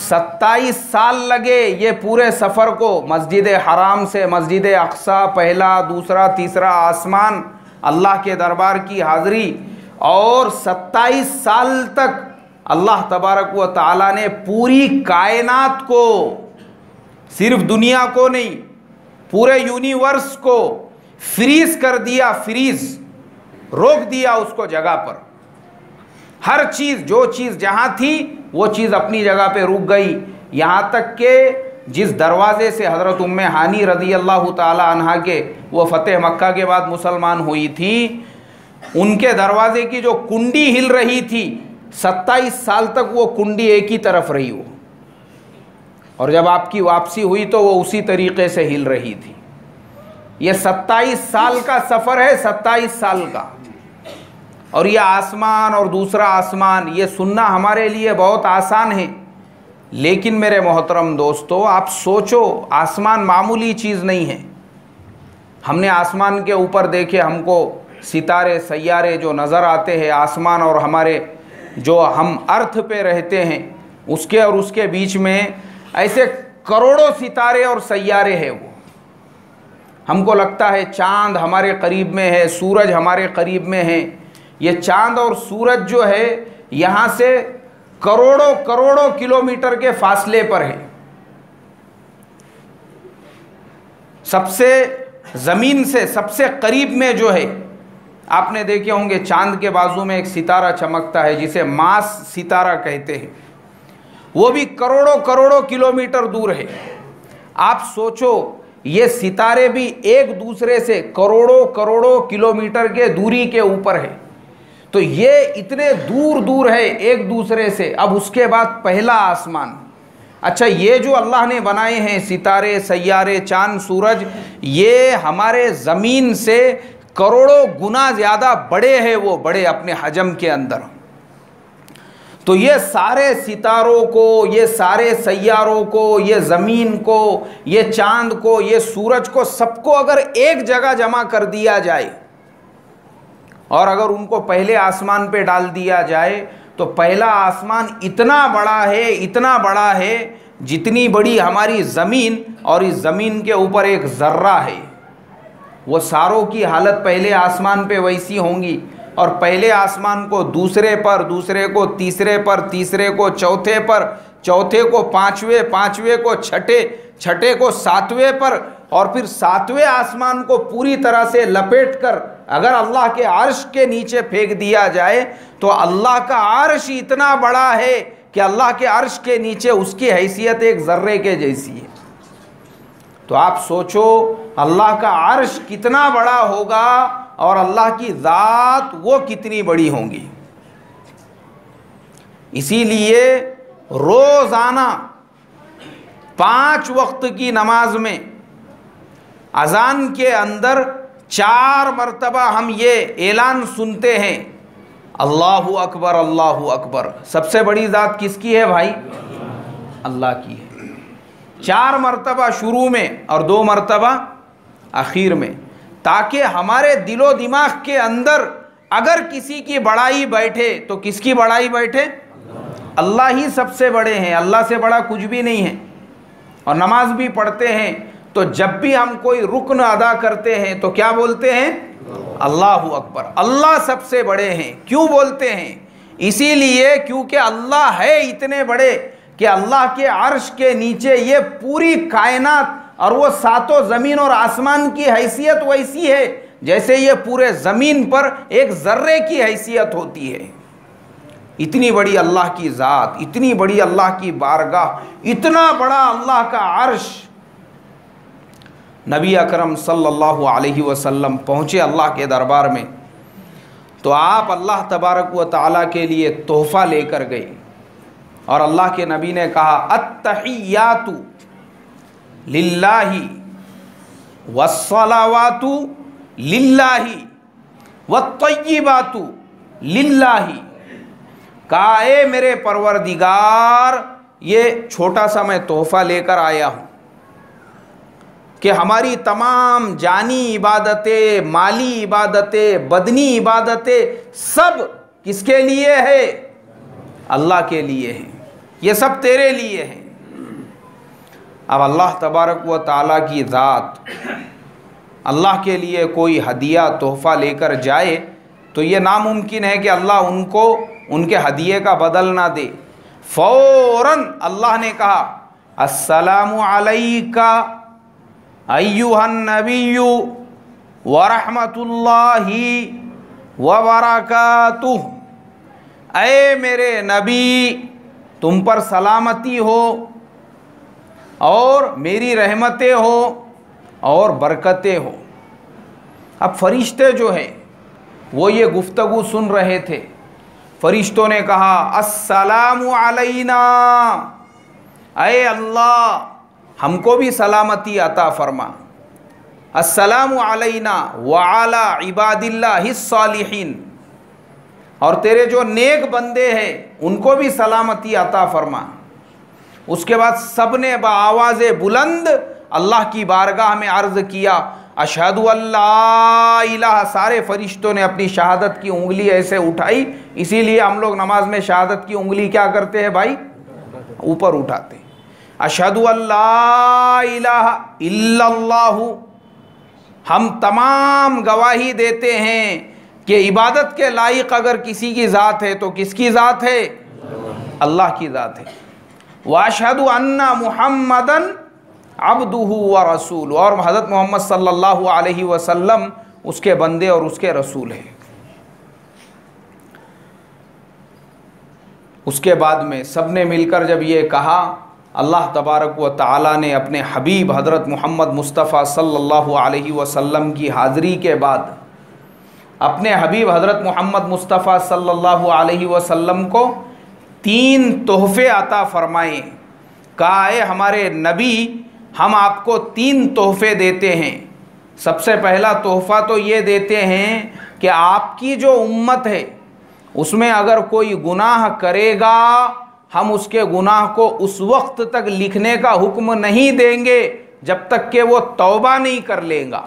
27 साल लगे ये पूरे सफ़र को, मस्जिद हराम से मस्जिद अक्सा, पहला दूसरा तीसरा आसमान, अल्लाह के दरबार की हाज़िरी, और 27 साल तक अल्लाह तबारक व ताला ने पूरी कायनात को, सिर्फ दुनिया को नहीं, पूरे यूनिवर्स को फ्रीज कर दिया, फ्रीज रोक दिया उसको जगह पर। हर चीज़, जो चीज़ जहाँ थी वो चीज़ अपनी जगह पे रुक गई। यहाँ तक के जिस दरवाज़े से हज़रत उम्मे हानी रज़ी अल्लाह ताला अन्हा के वो फ़तेह मक्का के बाद मुसलमान हुई थी, उनके दरवाज़े की जो कुंडी हिल रही थी 27 साल तक वो कुंडी एक ही तरफ रही वो, और जब आपकी वापसी हुई तो वो उसी तरीक़े से हिल रही थी। ये 27 साल का सफ़र है, 27 साल का। और ये आसमान और दूसरा आसमान, ये सुनना हमारे लिए बहुत आसान है, लेकिन मेरे मोहतरम दोस्तों आप सोचो, आसमान मामूली चीज़ नहीं है। हमने आसमान के ऊपर देखे, हमको सितारे सैयारे जो नज़र आते हैं, आसमान और हमारे जो हम अर्थ पे रहते हैं उसके और उसके बीच में ऐसे करोड़ों सितारे और सैयारे हैं। वो हमको लगता है चाँद हमारे करीब में है, सूरज हमारे करीब में है। ये चाँद और सूरज जो है यहाँ से करोड़ों करोड़ों किलोमीटर के फासले पर है। सबसे ज़मीन से सबसे करीब में जो है, आपने देखे होंगे चांद के बाजू में एक सितारा चमकता है जिसे मास सितारा कहते हैं, वो भी करोड़ों करोड़ों किलोमीटर दूर है। आप सोचो ये सितारे भी एक दूसरे से करोड़ों करोड़ों किलोमीटर के दूरी के ऊपर है, तो ये इतने दूर दूर है एक दूसरे से। अब उसके बाद पहला आसमान, अच्छा ये जो अल्लाह ने बनाए हैं सितारे सैयारे चांद सूरज, ये हमारे ज़मीन से करोड़ों गुना ज़्यादा बड़े हैं, वो बड़े अपने हजम के अंदर। तो ये सारे सितारों को, ये सारे सैयारों को, ये ज़मीन को, ये चांद को, ये सूरज को, सबको अगर एक जगह जमा कर दिया जाए और अगर उनको पहले आसमान पे डाल दिया जाए तो पहला आसमान इतना बड़ा है, इतना बड़ा है जितनी बड़ी हमारी ज़मीन, और इस ज़मीन के ऊपर एक ज़र्रा है। वो सारों की हालत पहले आसमान पे वैसी होंगी, और पहले आसमान को दूसरे पर, दूसरे को तीसरे पर, तीसरे को चौथे पर, चौथे को पांचवे, पांचवे को छठे, छठे को सातवें पर, और फिर सातवें आसमान को पूरी तरह से लपेटकर अगर अल्लाह के अर्श के नीचे फेंक दिया जाए तो अल्लाह का अर्श इतना बड़ा है कि अल्लाह के अर्श के नीचे उसकी हैसियत एक ज़र्रे के जैसी है। तो आप सोचो अल्लाह का अर्श कितना बड़ा होगा और अल्लाह की ज़ात वो कितनी बड़ी होंगी। इसीलिए रोज़ाना 5 वक्त की नमाज में अज़ान के अंदर 4 मरतबा हम ये ऐलान सुनते हैं, अल्लाहु अकबर अल्लाहु अकबर। सबसे बड़ी ज़ात किसकी है भाई? अल्लाह की है। 4 मरतबा शुरू में और 2 मरतबा आखिर में, ताकि हमारे दिलो दिमाग के अंदर अगर किसी की बड़ाई बैठे तो किसकी बड़ाई बैठे? अल्लाह ही सबसे बड़े हैं, अल्लाह से बड़ा कुछ भी नहीं है। और नमाज भी पढ़ते हैं तो जब भी हम कोई रुक्न अदा करते हैं तो क्या बोलते हैं? अल्लाहु अकबर। अल्लाह सबसे बड़े हैं। क्यों बोलते हैं? इसीलिए क्योंकि अल्लाह है इतने बड़े कि अल्लाह के अर्श के नीचे ये पूरी कायनात और वो सातों ज़मीन और आसमान की हैसियत वैसी है जैसे ये पूरे ज़मीन पर एक ज़र्रे की हैसियत होती है। इतनी बड़ी अल्लाह की ज़ात, इतनी बड़ी अल्लाह की बारगाह, इतना बड़ा अल्लाह का अर्श। नबी अकरम सल्लल्लाहु अलैहि वसल्लम पहुँचे अल्लाह के दरबार में तो आप अल्लाह तबारक व तआला के लिए तोहफ़ा लेकर गए और अल्लाह के नबी ने कहा, अत्तहियातु लिल्लाहि वस्सलावातु लिल्लाहि वत्तय्यिबातु लिल्लाहि। कहा, ए मेरे परवरदिगार, ये छोटा सा मैं तोहफ़ा लेकर आया हूँ कि हमारी तमाम जानी इबादतें, माली इबादतें, बदनी इबादतें सब किसके लिए है? अल्लाह के लिए हैं। ये सब तेरे लिए हैं। अब अल्लाह तबारक व ताला की ज़ात अल्लाह के लिए कोई हदिया तोहफ़ा लेकर जाए तो ये नामुमकिन है कि अल्लाह उनको उनके हदिये का बदल ना दे। फ़ौरन अल्लाह ने कहा, अस्सलामु अलैका अय्युहन नबिय्यु व रहमतुल्लाहि व बरकातुहु। ऐ मेरे नबी, तुम पर सलामती हो और मेरी रहमतें हो और बरकतें हो। अब फरिश्ते जो हैं वो ये गुफ्तगू सुन रहे थे। फरिश्तों ने कहा, अस्सलामु अलैना, ऐ अल्लाह हमको भी सलामती अता फरमा। अस्सलामु अलैना व अला इबादिल्लाहिस सालिहीन, और तेरे जो नेक बंदे हैं उनको भी सलामती अता फरमा। उसके बाद सब ने बआवाज़े बुलंद अल्लाह की बारगाह में अर्ज़ किया, अशहदु अल्ला इलाहा। सारे फरिश्तों ने अपनी शहादत की उंगली ऐसे उठाई। इसीलिए हम लोग नमाज में शहादत की उंगली क्या करते हैं भाई? ऊपर उठाते। अशहदु अल्ला इलाहा इल्लल्लाहु, हम तमाम गवाही देते हैं कि इबादत के लायक अगर किसी की ज़ात है तो किसकी ज़ात है? अल्लाह की ज़ात है। व अशहदु अन्ना मुहम्मदन अब्दुहु व रसूल, और हज़रत मोहम्मद सल्लल्लाहु अलैहि वसल्लम उसके बंदे और उसके रसूल हैं। उसके बाद में सब ने मिलकर जब ये कहा, अल्लाह तबारक व तआला ने अपने हबीब हज़रत मोहम्मद मुस्तफ़ा सल्लल्लाहु अलैहि वसल्लम की हाज़िरी के बाद अपने हबीब हज़रत मोहम्मद मुस्तफ़ा सल्लल्लाहु अलैहि वसल्लम को 3 तोहफ़े अता फ़रमाए। कहा, है हमारे नबी, हम आपको 3 तोहफ़े देते हैं। सबसे पहला तोहफ़ा तो ये देते हैं कि आपकी जो उम्मत है उसमें अगर कोई गुनाह करेगा, हम उसके गुनाह को उस वक्त तक लिखने का हुक्म नहीं देंगे जब तक कि वो तौबा नहीं कर लेगा।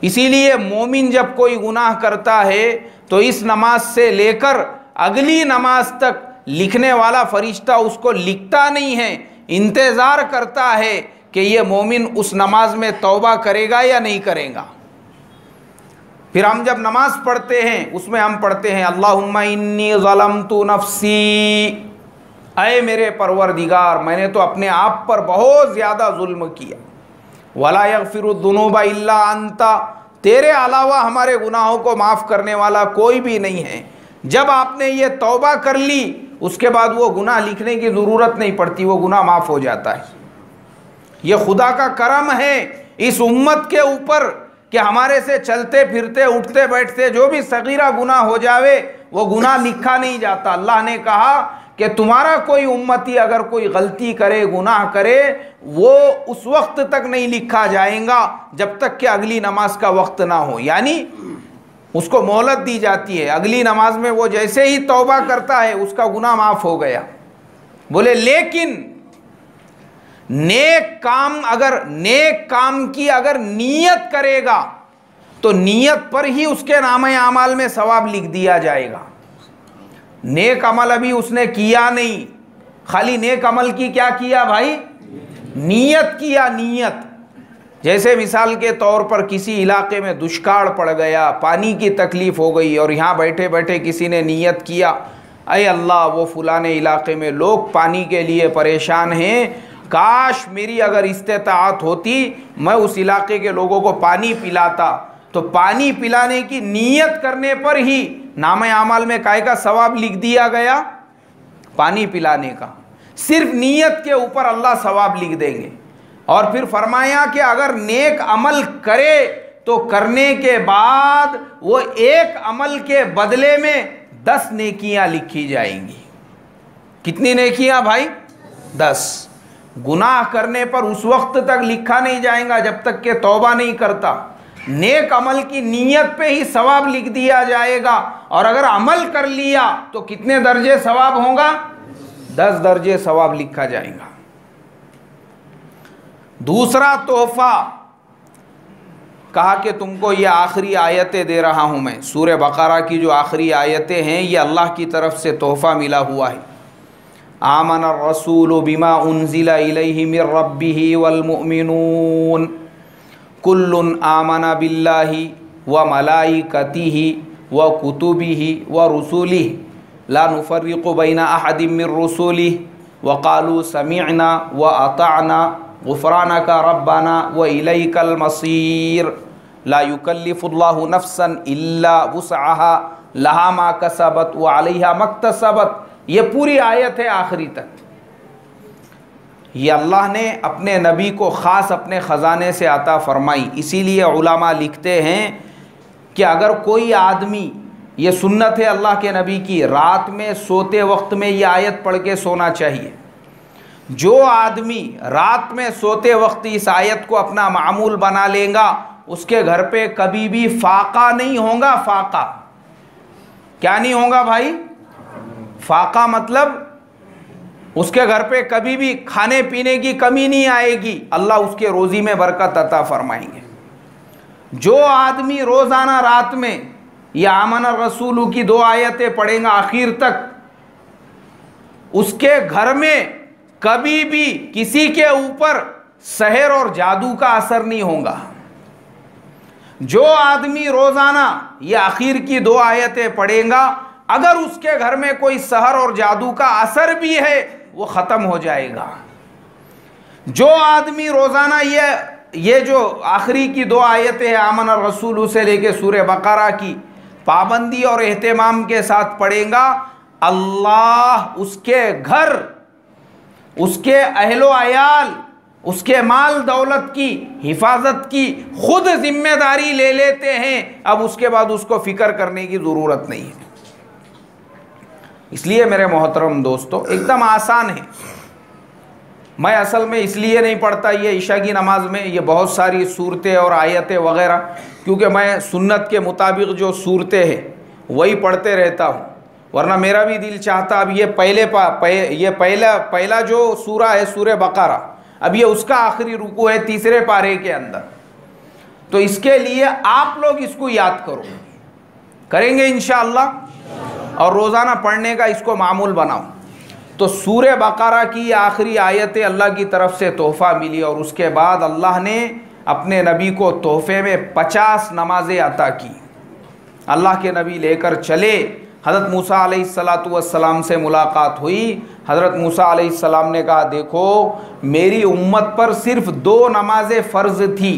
इसीलिए मोमिन जब कोई गुनाह करता है तो इस नमाज से लेकर अगली नमाज तक लिखने वाला फरिश्ता उसको लिखता नहीं है, इंतज़ार करता है कि ये मोमिन उस नमाज में तौबा करेगा या नहीं करेगा। फिर हम जब नमाज पढ़ते हैं उसमें हम पढ़ते हैं, अल्लाहुम्मा इन्नी ज़लमतु नफ्सी, ऐ मेरे परवरदिगार, मैंने तो अपने आप पर बहुत ज़्यादा जुल्म किया। वला यगफिरुद्दुनूबा इल्ला अंता, तेरे अलावा हमारे गुनाहों को माफ़ करने वाला कोई भी नहीं है। जब आपने ये तौबा कर ली उसके बाद वो गुनाह लिखने की ज़रूरत नहीं पड़ती, वो गुनाह माफ़ हो जाता है। ये खुदा का करम है इस उम्मत के ऊपर कि हमारे से चलते फिरते उठते बैठते जो भी सगीरा गुनाह हो जावे वो गुनाह लिखा नहीं जाता। अल्लाह ने कहा कि तुम्हारा कोई उम्मती अगर कोई गलती करे, गुनाह करे, वो उस वक्त तक नहीं लिखा जाएगा जब तक कि अगली नमाज का वक्त ना हो, यानी उसको मोहलत दी जाती है। अगली नमाज में वो जैसे ही तौबा करता है उसका गुनाह माफ हो गया। बोले लेकिन नेक काम की अगर नीयत करेगा तो नीयत पर ही उसके नामे आमाल में सवाब लिख दिया जाएगा। नेक अमल अभी उसने किया नहीं, खाली नेक अमल की क्या किया भाई, नीयत किया, नीयत। जैसे मिसाल के तौर पर किसी इलाके में दुष्काल पड़ गया, पानी की तकलीफ हो गई और यहाँ बैठे बैठे किसी ने नीयत किया, अय अल्लाह वो फलाने इलाके में लोग पानी के लिए परेशान हैं, काश मेरी अगर इस्तेताअत होती मैं उस इलाके के लोगों को पानी पिलाता। तो पानी पिलाने की नीयत करने पर ही नामे आमाल में काय का सवाब लिख दिया गया, पानी पिलाने का। सिर्फ नीयत के ऊपर अल्लाह सवाब लिख देंगे। और फिर फरमाया कि अगर नेक अमल करे तो करने के बाद वो एक अमल के बदले में 10 नेकियां लिखी जाएंगी। कितनी नेकियां भाई? 10। गुनाह करने पर उस वक्त तक लिखा नहीं जाएगा जब तक कि तौबा नहीं करता। नेक अमल की नीयत पे ही सवाब लिख दिया जाएगा। और अगर अमल कर लिया तो कितने दर्जे सवाब होगा? 10 दर्जे सवाब लिखा जाएगा। दूसरा तोहफा कहा कि तुमको ये आखिरी आयतें दे रहा हूं मैं। सूरह बकरा की जो आखिरी आयतें हैं ये अल्लाह की तरफ से तोहफा मिला हुआ है। आमन रसूल बिमा उन्जिला इलैहि मिर रब्बिही वल मुमिनून कुल्लुन आमना बिल्लाहि व मलाइकतिही व कुतुबिही व रुसुलिही ला नुफर्रिकु बैना अहदिम मिर रुसुलिही व क़ालू समिअना व अतअना गुफ़रानका रब्बना व इलैकल मसीर ला युकल्लिफुल्लाहु नफ्सन इल्ला वुसअहा लहा मा कसबत व अलैहा मक्तसबत। ये पूरी आयत है आखिरी तक। ये अल्लाह ने अपने नबी को ख़ास अपने ख़जाने से अता फ़रमाई। इसीलिए उलमा लिखते हैं कि अगर कोई आदमी, ये सुन्नत है अल्लाह के नबी की, रात में सोते वक्त में ये आयत पढ़ के सोना चाहिए। जो आदमी रात में सोते वक्त इस आयत को अपना मामूल बना लेगा उसके घर पे कभी भी फाका नहीं होगा। फाका क्या नहीं होगा भाई? फाका मतलब उसके घर पे कभी भी खाने पीने की कमी नहीं आएगी। अल्लाह उसके रोज़ी में बरकत अता फरमाएंगे। जो आदमी रोज़ाना रात में या आमन रसूलू की 2 आयतें पढ़ेगा आखिर तक, उसके घर में कभी भी किसी के ऊपर सहर और जादू का असर नहीं होगा। जो आदमी रोज़ाना ये आखिर की 2 आयतें पढ़ेगा, अगर उसके घर में कोई सहर और जादू का असर भी है वो ख़त्म हो जाएगा। जो आदमी रोज़ाना ये जो आखिरी की 2 आयतें आमन रसूल से लेके सूरह बकरा की पाबंदी और एहतमाम के साथ पढ़ेगा, अल्लाह उसके घर, उसके अहलो अयाल, उसके माल दौलत की हिफाजत की खुद जिम्मेदारी ले लेते हैं। अब उसके बाद उसको फिक्र करने की ज़रूरत नहीं है। इसलिए मेरे मोहतरम दोस्तों, एकदम आसान है। मैं असल में इसलिए नहीं पढ़ता ये इशा की नमाज में ये बहुत सारी सूरतें और आयतें वगैरह, क्योंकि मैं सुन्नत के मुताबिक जो सूरतें हैं वही पढ़ते रहता हूँ। वरना मेरा भी दिल चाहता, अब ये पहला जो सूरा है सूरह बकरा, अब ये उसका आखिरी रुकू है 3रे पारे के अंदर। तो इसके लिए आप लोग इसको याद करो, करेंगे इंशाअल्लाह, और रोज़ाना पढ़ने का इसको मामूल बनाओ। तो सूरह बकरा की आखिरी आयतें अल्लाह की तरफ से तोहफ़ा मिली और उसके बाद अल्लाह ने अपने नबी को तोहफ़े में 50 नमाजें अता की। अल्लाह के नबी लेकर चले, हज़रत मूसा अलैहिस्सलातु वस्सलाम से मुलाकात हुई, हज़रत मूसा अलैहिस्सलाम ने कहा, देखो मेरी उम्मत पर सिर्फ 2 नमाज़ें फ़र्ज़ थी,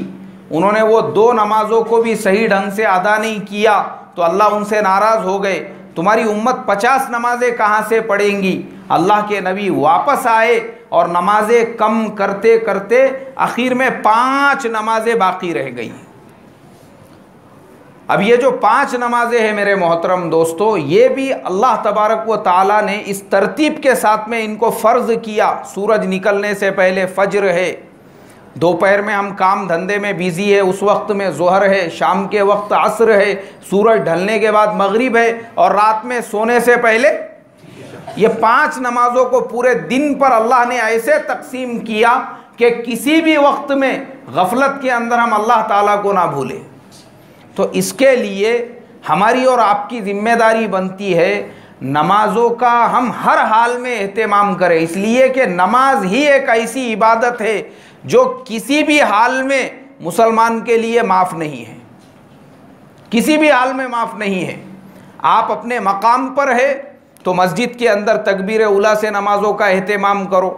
उन्होंने वो 2 नमाज़ों को भी सही ढंग से अदा नहीं किया तो अल्लाह उनसे नाराज़ हो गए। तुम्हारी उम्मत 50 नमाज़ें कहाँ से पढ़ेंगी। अल्लाह के नबी वापस आए और नमाज़ें कम करते करते आखिर में 5 नमाज़ें बाकी रह गई। अब ये जो 5 नमाज़ें हैं मेरे मोहतरम दोस्तों, ये भी अल्लाह तबारक व ताला ने इस तरतीब के साथ में इनको फ़र्ज़ किया। सूरज निकलने से पहले फ़ज्र है, दोपहर में हम काम धंधे में बिज़ी है उस वक्त में ज़ोहर है, शाम के वक्त असर है, सूरज ढलने के बाद मगरिब है, और रात में सोने से पहले ये 5 नमाज़ों को पूरे दिन पर अल्लाह ने ऐसे तकसीम किया कि किसी भी वक्त में गफलत के अंदर हम अल्लाह ताला को ना भूलें। तो इसके लिए हमारी और आपकी ज़िम्मेदारी बनती है नमाज़ों का हम हर हाल में एहतमाम करें, इसलिए कि नमाज ही एक ऐसी इबादत है जो किसी भी हाल में मुसलमान के लिए माफ़ नहीं है, किसी भी हाल में माफ़ नहीं है। आप अपने मकाम पर है तो मस्जिद के अंदर तकबीर उला से नमाज़ों का एहतमाम करो।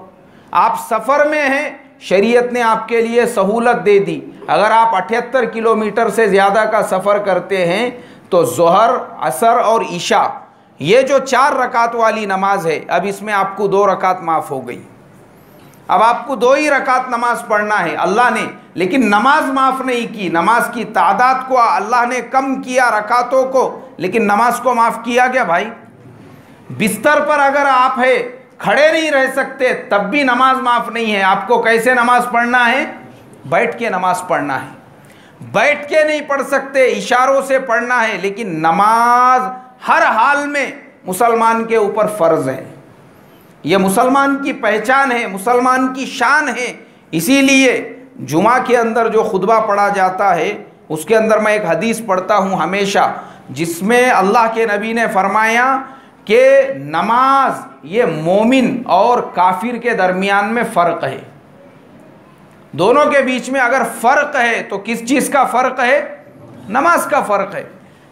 आप सफ़र में हैं, शरीयत ने आपके लिए सहूलत दे दी। अगर आप 78 किलोमीटर से ज़्यादा का सफ़र करते हैं तो ज़ोहर, असर और इशा, ये जो 4 रकात वाली नमाज है, अब इसमें आपको 2 रकात माफ़ हो गई। अब आपको 2 ही रकात नमाज पढ़ना है अल्लाह ने, लेकिन नमाज माफ़ नहीं की। नमाज की तादाद को अल्लाह ने कम किया, रकातों को, लेकिन नमाज को माफ़ किया क्या भाई? बिस्तर पर अगर आप है, खड़े नहीं रह सकते, तब भी नमाज माफ़ नहीं है। आपको कैसे नमाज पढ़ना है? बैठ के नमाज पढ़ना है। बैठ के नहीं पढ़ सकते, इशारों से पढ़ना है, लेकिन नमाज हर हाल में मुसलमान के ऊपर फ़र्ज़ है। यह मुसलमान की पहचान है, मुसलमान की शान है। इसीलिए जुमा के अंदर जो खुतबा पढ़ा जाता है उसके अंदर मैं एक हदीस पढ़ता हूँ हमेशा, जिसमें अल्लाह के नबी ने फरमाया कि नमाज ये मोमिन और काफिर के दरमियान में फ़र्क है। दोनों के बीच में अगर फ़र्क है तो किस चीज़ का फ़र्क है? नमाज का फ़र्क है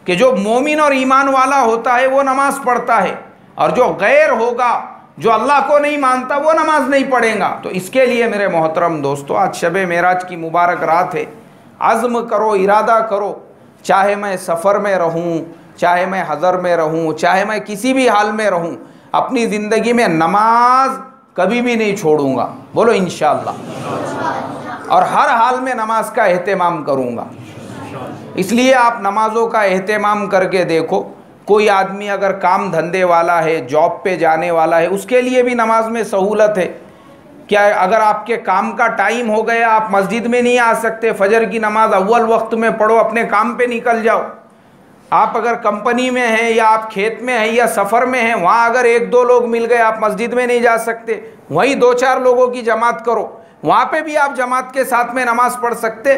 कि जो मोमिन और ईमान वाला होता है वो नमाज पढ़ता है, और जो गैर होगा, जो अल्लाह को नहीं मानता, वो नमाज नहीं पढ़ेगा। तो इसके लिए मेरे मोहतरम दोस्तों, आज शब मेराज की मुबारक रात है। अज़्म करो, इरादा करो, चाहे मैं सफ़र में रहूं, चाहे मैं हज़र में रहूं, चाहे मैं किसी भी हाल में रहूं, अपनी ज़िंदगी में नमाज कभी भी नहीं छोड़ूंगा। बोलो इंशाअल्लाह। और हर हाल में नमाज का एहतमाम करूंगा। इसलिए आप नमाज़ों का एहतमाम करके देखो। कोई आदमी अगर काम धंधे वाला है, जॉब पे जाने वाला है, उसके लिए भी नमाज में सहूलत है। क्या अगर आपके काम का टाइम हो गया, आप मस्जिद में नहीं आ सकते, फजर की नमाज अव्वल वक्त में पढ़ो, अपने काम पे निकल जाओ। आप अगर कंपनी में हैं या आप खेत में हैं या सफ़र में हैं, वहाँ अगर 1-2 लोग मिल गए, आप मस्जिद में नहीं जा सकते, वहीं 2-4 लोगों की जमात करो, वहाँ पे भी आप जमात के साथ में नमाज पढ़ सकते।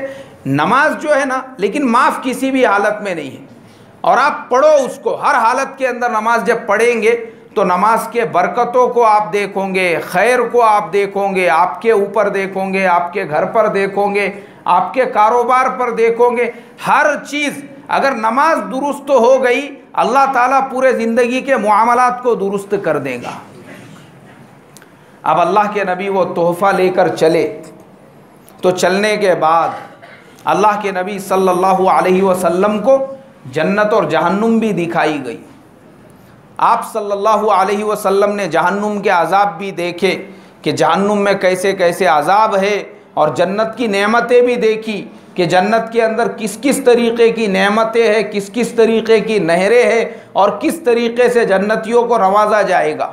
नमाज जो है ना, लेकिन माफ़ किसी भी हालत में नहीं है, और आप पढ़ो उसको हर हालत के अंदर। नमाज जब पढ़ेंगे तो नमाज के बरकतों को आप देखोगे, खैर को आप देखोगे, आपके ऊपर देखोगे, आपके घर पर देखोगे, आपके कारोबार पर देखोगे। हर चीज़ अगर नमाज दुरुस्त हो गई, अल्लाह ताला पूरे ज़िंदगी के मुआमलात को दुरुस्त कर देगा। अब अल्लाह के नबी वो तोहफ़ा लेकर चले, तो चलने के बाद अल्लाह के नबी सल्लल्लाहु अलैहि वसल्लम को जन्नत और जहन्नुम भी दिखाई गई। आप सल्लल्लाहु अलैहि वसल्लम ने जहन्नुम के अज़ाब भी देखे कि जहन्नुम में कैसे कैसे अज़ाब है, और जन्नत की नेमतें भी देखी कि जन्नत के अंदर किस किस तरीक़े की नेमतें हैं, किस किस तरीक़े की नहरें हैं, और किस तरीक़े से जन्नतियों को नवाजा जाएगा।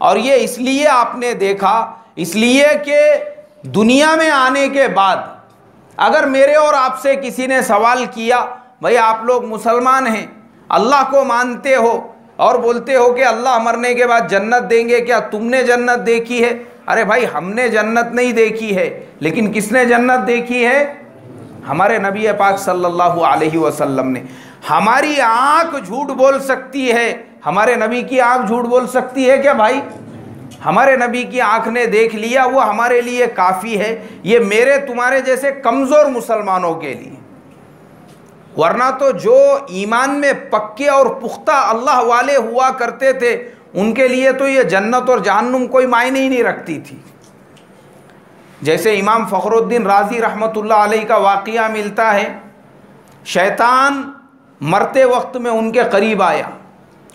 और ये इसलिए आपने देखा, इसलिए कि दुनिया में आने के बाद अगर मेरे और आपसे किसी ने सवाल किया, भाई आप लोग मुसलमान हैं, अल्लाह को मानते हो और बोलते हो कि अल्लाह मरने के बाद जन्नत देंगे, क्या तुमने जन्नत देखी है? अरे भाई, हमने जन्नत नहीं देखी है, लेकिन किसने जन्नत देखी है? हमारे नबी पाक सल्लल्लाहु अलैहि वसल्लम ने। हमारी आँख झूठ बोल सकती है, हमारे नबी की आँख झूठ बोल सकती है क्या भाई? हमारे नबी की आँख ने देख लिया, वो हमारे लिए काफ़ी है। ये मेरे तुम्हारे जैसे कमज़ोर मुसलमानों के लिए। वरना तो जो ईमान में पक्के और पुख्ता अल्लाह वाले हुआ करते थे, उनके लिए तो ये जन्नत और जहन्नुम कोई मायने ही नहीं रखती थी। जैसे इमाम फ़खरुद्दीन राज़ी रहमतुल्लाह अलैह का वाक़या मिलता है, शैतान मरते वक्त में उनके करीब आया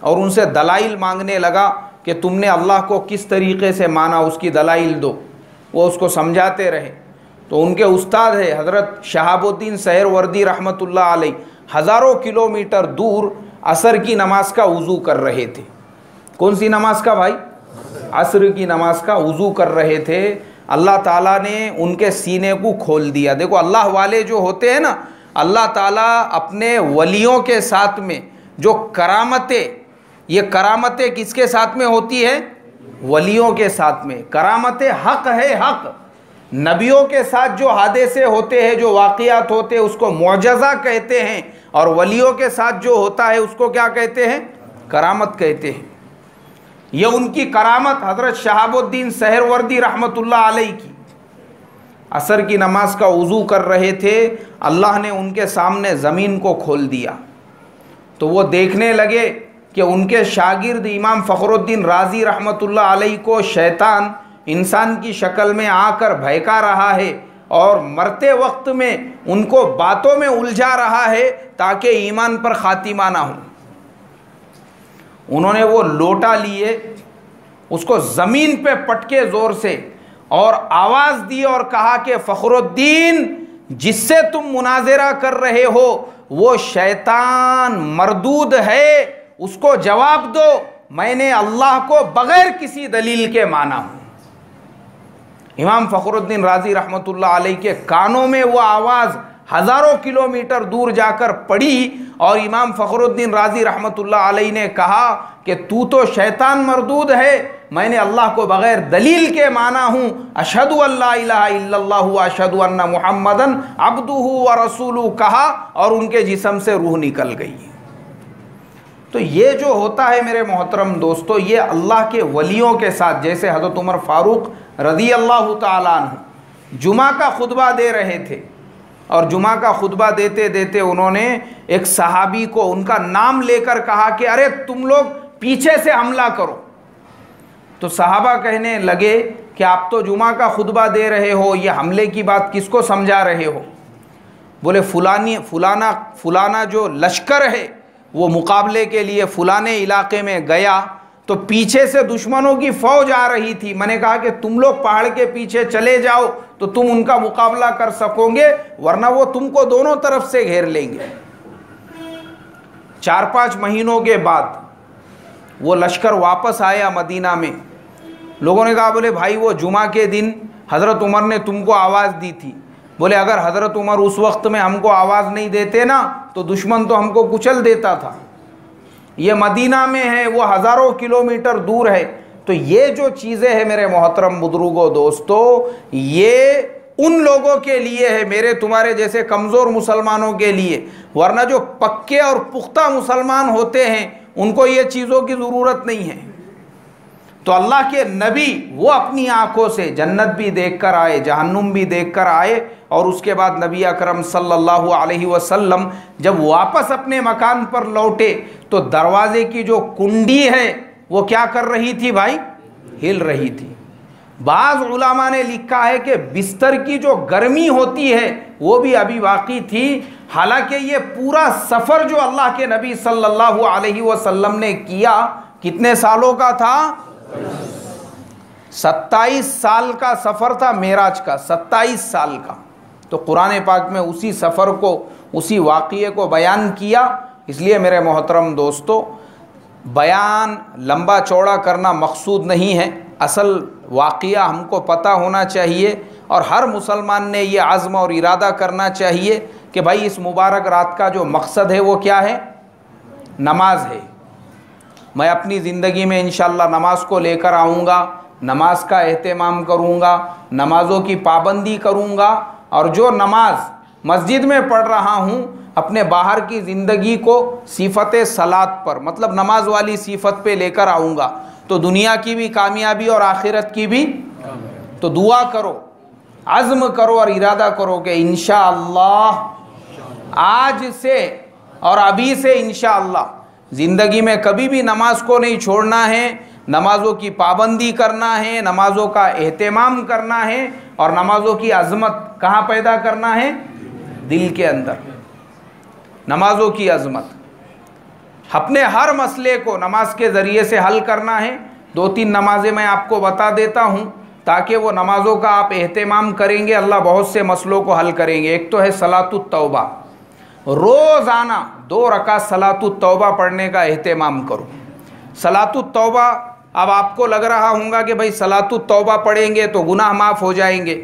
और उनसे दलाइल मांगने लगा कि तुमने अल्लाह को किस तरीक़े से माना, उसकी दलाइल दो। वो उसको समझाते रहे। तो उनके उस्ताद है हज़रत शहाबुद्दीन सहरवर्दी रहमतुल्लाह अलैह, हज़ारों किलोमीटर दूर असर की नमाज का वज़ू कर रहे थे। कौन सी नमाज का भाई? असर की नमाज का वज़ू कर रहे थे। अल्लाह ताला ने उनके सीने को खोल दिया। देखो अल्लाह वाले जो होते हैं ना, अल्लाह ताला अपने वलियों के साथ में जो करामतें, ये करामतें किसके साथ में होती है? वलियों के साथ में। करामतें हक है, हक। नबियों के साथ जो हादसे होते हैं, जो वाक़ियात होते हैं, उसको मुअज्ज़ज़ा कहते हैं, और वलियों के साथ जो होता है उसको क्या कहते हैं? करामत कहते हैं। ये उनकी करामत हज़रत शहाबुद्दीन सहरवर्दी रहमतुल्लाह अलैह की। असर की नमाज का वज़ू कर रहे थे, अल्लाह ने उनके सामने ज़मीन को खोल दिया। तो वो देखने लगे कि उनके शागिर्द इमाम फ़खरुद्दीन राज़ी रहमतुल्लाह अलैह को शैतान इंसान की शक्ल में आकर भयका रहा है और मरते वक्त में उनको बातों में उलझा रहा है ताकि ईमान पर ख़ातिमा ना हो। उन्होंने वो लोटा लिए, उसको ज़मीन पे पटके ज़ोर से और आवाज़ दी और कहा कि फ़खरुद्दीन, जिससे तुम मुनाज़रा कर रहे हो वो शैतान मरदूद है, उसको जवाब दो। मैंने अल्लाह को बग़ैर किसी दलील के माना हूँ। इमाम फ़खरुद्दीन राज़ी रहमतुल्लाह अलैह के कानों में वो आवाज़ हज़ारों किलोमीटर दूर जाकर पड़ी और इमाम फ़खरुद्दीन राज़ी रहमतुल्लाह अलैह ने कहा कि तू तो शैतान मरदूद है, मैंने अल्लाह को बग़ैर दलील के माना हूँ। अशहदु अल्ला इलाहा इल्लल्लाह व अशहदु अन्ना मुहम्मदन अब्दुहु व रसूलुहु कहा और उनके जिस्म से रूह निकल गई। तो ये जो होता है मेरे मोहतरम दोस्तों, ये अल्लाह के वलियों के साथ, जैसे हज़रत उमर फ़ारूक रज़ी अल्लाह ताला अन्हु जुमा का खुतबा दे रहे थे और जुमा का खुतबा देते देते उन्होंने एक सहाबी को उनका नाम लेकर कहा कि अरे तुम लोग पीछे से हमला करो। तो सहाबा कहने लगे कि आप तो जुमा का खुतबा दे रहे हो, ये हमले की बात किसको समझा रहे हो? बोले फलाना जो लश्कर है वो मुकाबले के लिए फलाने इलाके में गया तो पीछे से दुश्मनों की फ़ौज आ रही थी। मैंने कहा कि तुम लोग पहाड़ के पीछे चले जाओ तो तुम उनका मुकाबला कर सकोगे, वरना वो तुमको दोनों तरफ से घेर लेंगे। 4-5 महीनों के बाद वो लश्कर वापस आया मदीना में। लोगों ने कहा, बोले भाई वो जुमा के दिन हज़रत उमर ने तुमको आवाज़ दी थी। बोले अगर हज़रत उमर उस वक्त में हमको आवाज़ नहीं देते ना तो दुश्मन तो हमको कुचल देता था। ये मदीना में है, वो हज़ारों किलोमीटर दूर है। तो ये जो चीज़ें हैं मेरे मोहतरम बुजुर्गों दोस्तों, ये उन लोगों के लिए है, मेरे तुम्हारे जैसे कमज़ोर मुसलमानों के लिए। वरना जो पक्के और पुख्ता मुसलमान होते हैं उनको ये चीज़ों की ज़रूरत नहीं है। तो अल्लाह के नबी वो अपनी आँखों से जन्नत भी देख कर आए, जहन्नुम भी देख कर आए, और उसके बाद नबी अकरम सल्लल्लाहु अलैहि वसल्लम जब वापस अपने मकान पर लौटे तो दरवाज़े की जो कुंडी है वो क्या कर रही थी भाई? हिल रही थी। बाज़ उलमा ने लिखा है कि बिस्तर की जो गर्मी होती है वो भी अभी बाकी थी। हालांकि ये पूरा सफ़र जो अल्लाह के नबी सल्लल्लाहु अलैहि वसल्लम ने किया कितने सालों का था? 27 साल का सफ़र था मेराज का, 27 साल का। तो कुरान पाक में उसी सफ़र को, उसी वाक़ये को बयान किया। इसलिए मेरे मोहतरम दोस्तों, बयान लंबा चौड़ा करना मकसूद नहीं है, असल वाक़या हमको पता होना चाहिए और हर मुसलमान ने ये आज़्म और इरादा करना चाहिए कि भाई इस मुबारक रात का जो मकसद है वो क्या है? नमाज है। मैं अपनी ज़िंदगी में इंशाअल्लाह नमाज को लेकर आऊँगा, नमाज का एहतमाम करूँगा, नमाज़ों की पाबंदी करूँगा, और जो नमाज मस्जिद में पढ़ रहा हूँ अपने बाहर की ज़िंदगी को सिफ़त सलात पर, मतलब नमाज वाली सिफ़त पे लेकर आऊँगा। तो दुनिया की भी कामयाबी और आखिरत की भी। तो दुआ करो, अज़्म करो और इरादा करो कि इंशाअल्लाह आज से और अभी से इंशाअल्लाह ज़िंदगी में कभी भी नमाज को नहीं छोड़ना है। नमाज़ों की पाबंदी करना है, नमाज़ों का एहतमाम करना है और नमाज़ों की अज़मत कहाँ पैदा करना है? दिल के अंदर। नमाज़ों की अज़मत, अपने हर मसले को नमाज के ज़रिए से हल करना है। 2-3 नमाज़ें मैं आपको बता देता हूँ ताकि वो नमाज़ों का आप एहतमाम करेंगे, अल्लाह बहुत से मसलों को हल करेंगे। एक तो है सलातुत तौबा, रोज़ाना 2 रकात सलातुत तौबा पढ़ने का एहतमाम करो। सलातुत तौबा, अब आपको लग रहा होगा कि भाई सलातुत तौबा पढ़ेंगे तो गुनाह माफ़ हो जाएंगे।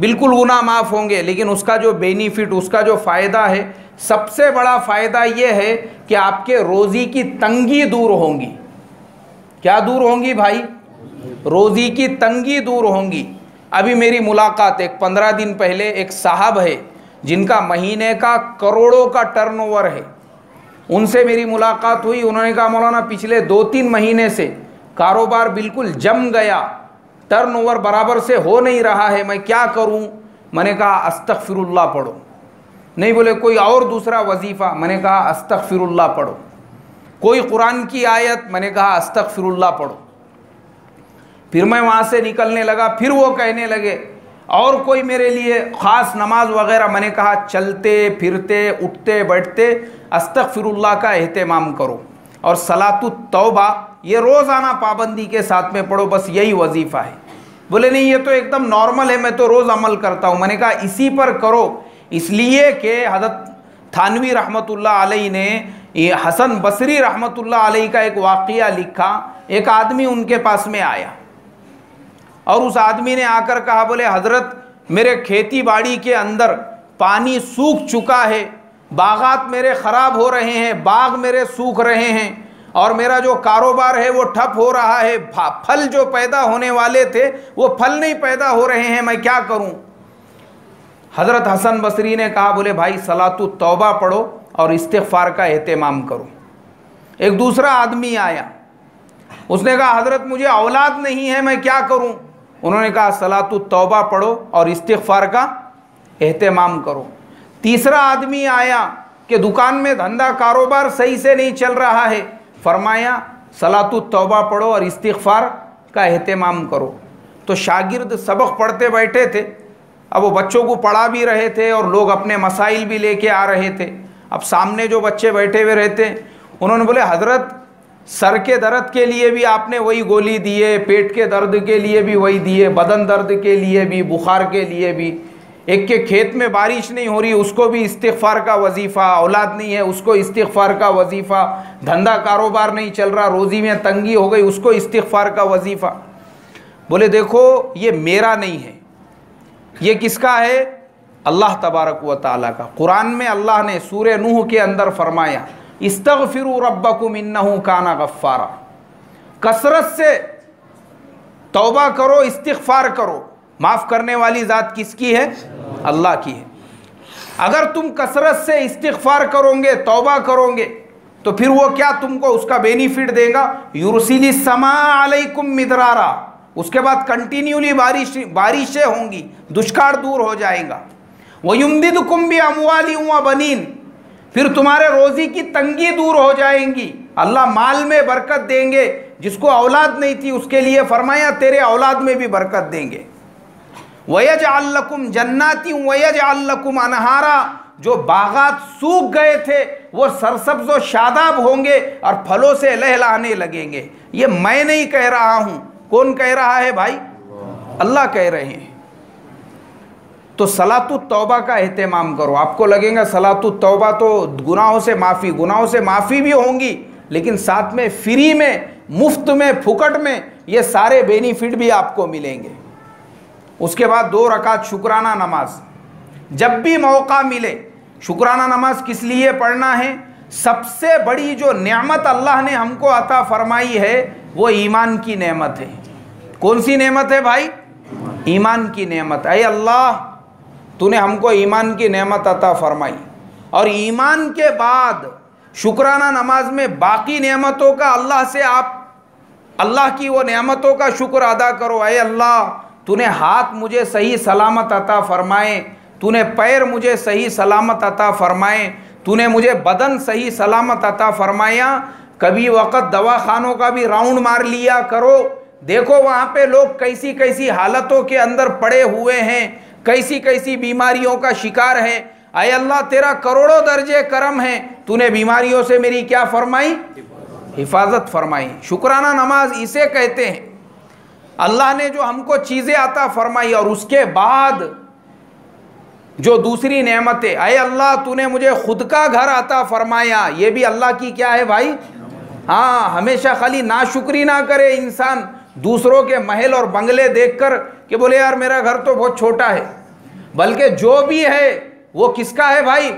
बिल्कुल गुनाह माफ़ होंगे, लेकिन उसका जो बेनिफिट, उसका जो फ़ायदा है, सबसे बड़ा फ़ायदा ये है कि आपके रोज़ी की तंगी दूर होंगी। क्या दूर होंगी भाई? रोज़ी की तंगी दूर होंगी। अभी मेरी मुलाकात एक 15 दिन पहले एक साहब है जिनका महीने का करोड़ों का टर्नओवर है, उनसे मेरी मुलाकात हुई। उन्होंने कहा मौलाना पिछले 2-3 महीने से कारोबार बिल्कुल जम गया, टर्नओवर बराबर से हो नहीं रहा है, मैं क्या करूं? मैंने कहा अस्तगफिरुल्लाह पढ़ो। नहीं बोले कोई और दूसरा वजीफ़ा, मैंने कहा अस्तगफिरुल्लाह पढ़ो। कोई कुरान की आयत, मैंने कहा अस्तगफिरुल्लाह पढ़ो। फिर मैं वहाँ से निकलने लगा, फिर वो कहने लगे और कोई मेरे लिए ख़ास नमाज वगैरह, मैंने कहा चलते फिरते उठते बैठते अस्तगफिरुल्लाह का एहतमाम करो और सलातुत तौबा ये रोज़ाना पाबंदी के साथ में पढ़ो, बस यही वजीफ़ा है। बोले नहीं ये तो एकदम नॉर्मल है, मैं तो रोज़ अमल करता हूँ। मैंने कहा इसी पर करो, इसलिए कि हज़रत थानवी रहमतुल्लाह अलैहि ने ये हसन बसरी रहमतुल्लाह अलैहि का एक वाक़िया लिखा। एक आदमी उनके पास में आया और उस आदमी ने आकर कहा, बोले हज़रत मेरे खेती बाड़ी के अंदर पानी सूख चुका है, बागात मेरे ख़राब हो रहे हैं, बाग मेरे सूख रहे हैं और मेरा जो कारोबार है वो ठप हो रहा है, फल जो पैदा होने वाले थे वो फल नहीं पैदा हो रहे हैं, मैं क्या करूं? हज़रत हसन बसरी ने कहा, बोले भाई सलातुत तौबा पढ़ो और इस्तिग़फ़ार का एहतमाम करो। एक दूसरा आदमी आया, उसने कहा हज़रत मुझे औलाद नहीं है, मैं क्या करूं? उन्होंने कहा सलातुत तौबा पढ़ो और इस्तिग़फ़ार का एहतमाम करो। तीसरा आदमी आया कि दुकान में धंधा कारोबार सही से नहीं चल रहा है, फरमाया सलातुत तौबा पढ़ो और इस्तिग़फ़ार का एहतमाम करो। तो शागिर्द सबक पढ़ते बैठे थे, अब वो बच्चों को पढ़ा भी रहे थे और लोग अपने मसाइल भी लेके आ रहे थे। अब सामने जो बच्चे बैठे हुए रहते, उन्होंने बोले हज़रत सर के दर्द के लिए भी आपने वही गोली दिए, पेट के दर्द के लिए भी वही दिए, बदन दर्द के लिए भी, बुखार के लिए भी। एक के खेत में बारिश नहीं हो रही, उसको भी इस्तिग़फ़ार का वजीफ़ा, औलाद नहीं है उसको इस्तिग़फ़ार का वजीफ़ा, धंधा कारोबार नहीं चल रहा, रोज़ी में तंगी हो गई, उसको इस्तिग़फ़ार का वजीफ़ा। बोले देखो ये मेरा नहीं है, ये किसका है? अल्लाह तबारक व तआला का। कुरान में अल्लाह ने सूरे नूह के अंदर फरमाया इस्तग़फ़िरू रब्बकुम इन्नहु काना गफ़्फ़ारा, कसरत से तौबा करो, इस्तिग़फ़ार करो। माफ़ करने वाली ज़ात किसकी है? अल्लाह की है। अगर तुम कसरत से इस्तिग़फ़ार करोगे, तौबा करोगे, तो फिर वो क्या तुमको उसका बेनिफिट देगा? युरसिलिस समा अलैकुम मिदरारा, उसके बाद कंटिन्यूली बारिशें होंगी, दुष्काल दूर हो जाएगा। वयुमदिदकुम बि अमवालिन व बनीन, फिर तुम्हारे रोज़ी की तंगी दूर हो जाएंगी, अल्लाह माल में बरकत देंगे। जिसको औलाद नहीं थी उसके लिए फरमाया तेरे औलाद में भी बरकत देंगे। वयजअल लकुम जन्नातिन वयजअल लकुम अनहारा, जो बागात सूख गए थे वो सरसब्ज़ व शादाब होंगे और फलों से लहलहाने लगेंगे। ये मैं नहीं कह रहा हूँ, कौन कह रहा है भाई? अल्लाह कह रहे हैं। तो सलातुत तौबा का एहतमाम करो। आपको लगेगा सलातुत तौबा तो गुनाहों से माफ़ी, गुनाहों से माफ़ी भी होंगी, लेकिन साथ में फ्री में, मुफ्त में, फुकट में ये सारे बेनिफिट भी आपको मिलेंगे। उसके बाद 2 रकात शुक्राना नमाज, जब भी मौका मिले शुक्राना नमाज किस लिए पढ़ना है? सबसे बड़ी जो नेमत अल्लाह ने हमको अता फरमाई है वो ईमान की नेमत है। कौन सी नेमत है भाई? ईमान की नेमत। ऐ अल्लाह तूने हमको ईमान की नेमत अता फरमाई, और ईमान के बाद शुक्राना नमाज में बाकी नेमतों का अल्लाह से आप अल्लाह की वो नेमतों का शुक्र अदा करो। ऐ अल्लाह तूने हाथ मुझे सही सलामत अता फरमाए, तूने पैर मुझे सही सलामत अता फरमाए, तूने मुझे बदन सही सलामत अता फरमाया, कभी वक़्त दवाखानों का भी राउंड मार लिया करो, देखो वहाँ पे लोग कैसी कैसी हालतों के अंदर पड़े हुए हैं, कैसी कैसी बीमारियों का शिकार है। अय अल्लाह तेरा करोड़ों दर्जे करम है, तूने बीमारियों से मेरी क्या फरमाई, हिफाजत फरमाई। शुक्राना नमाज इसे कहते हैं। अल्लाह ने जो हमको चीज़ें अता फरमाई और उसके बाद जो दूसरी नेमतें, अय अल्लाह तूने मुझे खुद का घर अता फरमाया, ये भी अल्लाह की क्या है भाई। हाँ, हमेशा खाली नाशुक्री ना करे इंसान दूसरों के महल और बंगले देखकर कि बोले यार मेरा घर तो बहुत छोटा है, बल्कि जो भी है वो किसका है भाई,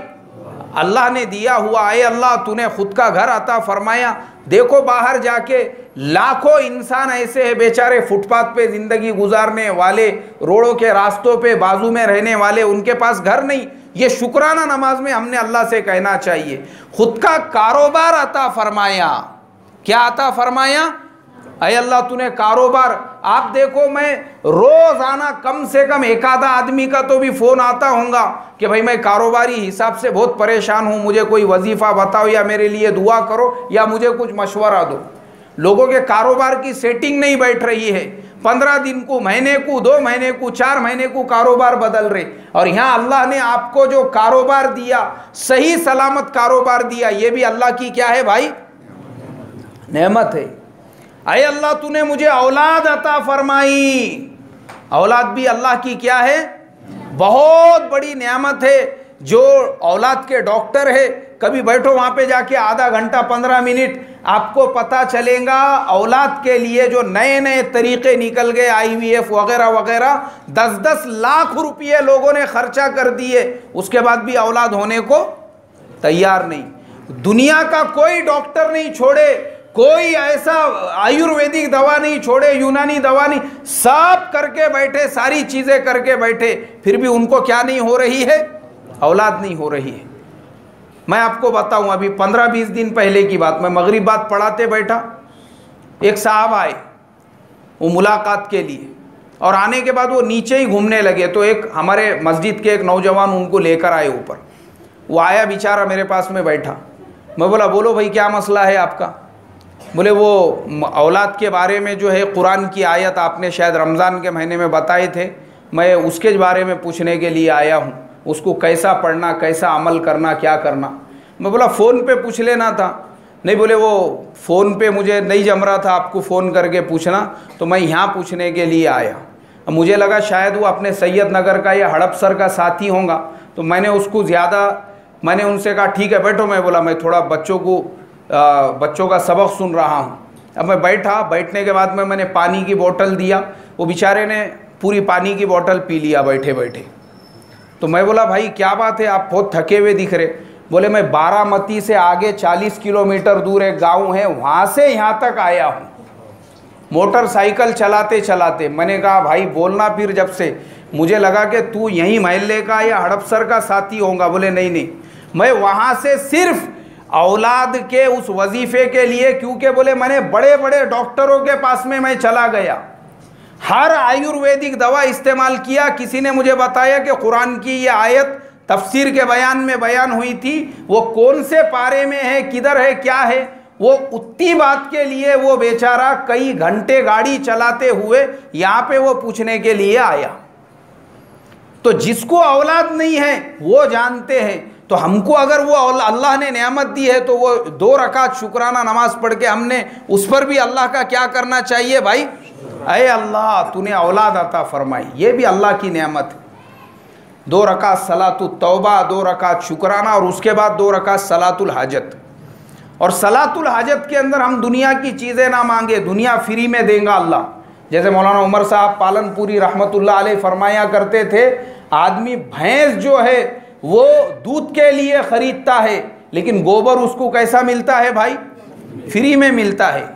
अल्लाह ने दिया हुआ। अय अल्लाह तूने खुद का घर अता फरमाया। देखो बाहर जाके लाखों इंसान ऐसे हैं बेचारे, फुटपाथ पे ज़िंदगी गुजारने वाले, रोडों के रास्तों पे बाजू में रहने वाले, उनके पास घर नहीं। ये शुक्राना नमाज में हमने अल्लाह से कहना चाहिए। खुद का कारोबार अता फरमाया। क्या अता फरमाया, अय अल्लाह तूने कारोबार। आप देखो मैं रोज़ाना कम से कम एक आधा आदमी का तो भी फ़ोन आता होगा कि भाई मैं कारोबारी हिसाब से बहुत परेशान हूँ, मुझे कोई वजीफ़ा बताओ या मेरे लिए दुआ करो या मुझे कुछ मशवरा दो। लोगों के कारोबार की सेटिंग नहीं बैठ रही है, 15 दिन को, महीने को, 2 महीने को, 4 महीने को कारोबार बदल रहे। और यहाँ अल्लाह ने आपको जो कारोबार दिया, सही सलामत कारोबार दिया, ये भी अल्लाह की क्या है भाई, नेमत है। अय अल्लाह तूने मुझे औलाद अता फरमाई। औलाद भी अल्लाह की क्या है, बहुत बड़ी नेमत है। जो औलाद के डॉक्टर है, कभी बैठो वहाँ पे जाके आधा घंटा 15 मिनट, आपको पता चलेगा औलाद के लिए जो नए नए तरीक़े निकल गए, IVF वगैरह वगैरह, 10-10 लाख रुपये लोगों ने खर्चा कर दिए, उसके बाद भी औलाद होने को तैयार नहीं। दुनिया का कोई डॉक्टर नहीं छोड़े, कोई ऐसा आयुर्वेदिक दवा नहीं छोड़े, यूनानी दवा नहीं, सब करके बैठे, सारी चीज़ें करके बैठे, फिर भी उनको क्या नहीं हो रही है, औलाद नहीं हो रही है। मैं आपको बताऊं, अभी 15-20 दिन पहले की बात, मैं मगरिब बाद पढ़ाते बैठा, एक साहब आए वो मुलाकात के लिए, और आने के बाद वो नीचे ही घूमने लगे, तो एक हमारे मस्जिद के एक नौजवान उनको लेकर आए ऊपर। वो आया बेचारा मेरे पास में बैठा। मैं बोला बोलो भाई क्या मसला है आपका। बोले वो औलाद के बारे में जो है कुरान की आयत आपने शायद रमज़ान के महीने में बताए थे, मैं उसके बारे में पूछने के लिए आया हूँ, उसको कैसा पढ़ना, कैसा अमल करना, क्या करना। मैं बोला फ़ोन पे पूछ लेना था। नहीं, बोले वो फ़ोन पे मुझे नहीं जम रहा था आपको फ़ोन करके पूछना, तो मैं यहाँ पूछने के लिए आया। अब मुझे लगा शायद वो अपने सैयद नगर का या हड़पसर का साथी होगा, तो मैंने उनसे कहा ठीक है बैठो। मैं बोला मैं थोड़ा बच्चों का सबक सुन रहा हूँ। अब मैं बैठा, बैठने के बाद में मैंने पानी की बोतल दिया, वो बेचारे ने पूरी पानी की बोतल पी लिया बैठे बैठे। तो मैं बोला भाई क्या बात है, आप बहुत थके हुए दिख रहे। बोले मैं बारामती से आगे 40 किलोमीटर दूर एक गांव है, वहाँ से यहाँ तक आया हूँ मोटरसाइकिल चलाते चलाते। मैंने कहा भाई बोलना फिर, जब से मुझे लगा कि तू यहीं महल्ले का या हड़पसर का साथी होगा। बोले नहीं, मैं वहाँ से सिर्फ औलाद के उस वजीफ़े के लिए, क्योंकि बोले मैंने बड़े बड़े डॉक्टरों के पास में मैं चला गया, हर आयुर्वेदिक दवा इस्तेमाल किया। किसी ने मुझे बताया कि कुरान की ये आयत तफसीर के बयान में बयान हुई थी, वो कौन से पारे में है, किधर है, क्या है, वो उतनी बात के लिए वो बेचारा कई घंटे गाड़ी चलाते हुए यहाँ पे वो पूछने के लिए आया। तो जिसको औलाद नहीं है वो जानते हैं। तो हमको अगर वो अल्लाह ने नेमत दी है तो वो 2 रकात शुक्राना नमाज पढ़ के हमने उस पर भी अल्लाह का क्या करना चाहिए भाई, अय अल्लाह तूने औलाद अता फरमाई, ये भी अल्लाह की नेमत है। 2 रकात सलातुल तौबा, 2 रकात शुक्राना, और उसके बाद 2 रकात सलातुल हाजत। और सलातुल हाजत के अंदर हम दुनिया की चीज़ें ना मांगे, दुनिया फ्री में देगा अल्लाह। जैसे मौलाना उमर साहब पालनपुरी रहमतुल्लाह अलैह फरमाया करते थे, आदमी भैंस जो है वो दूध के लिए ख़रीदता है, लेकिन गोबर उसको कैसा मिलता है भाई, फ्री में मिलता है।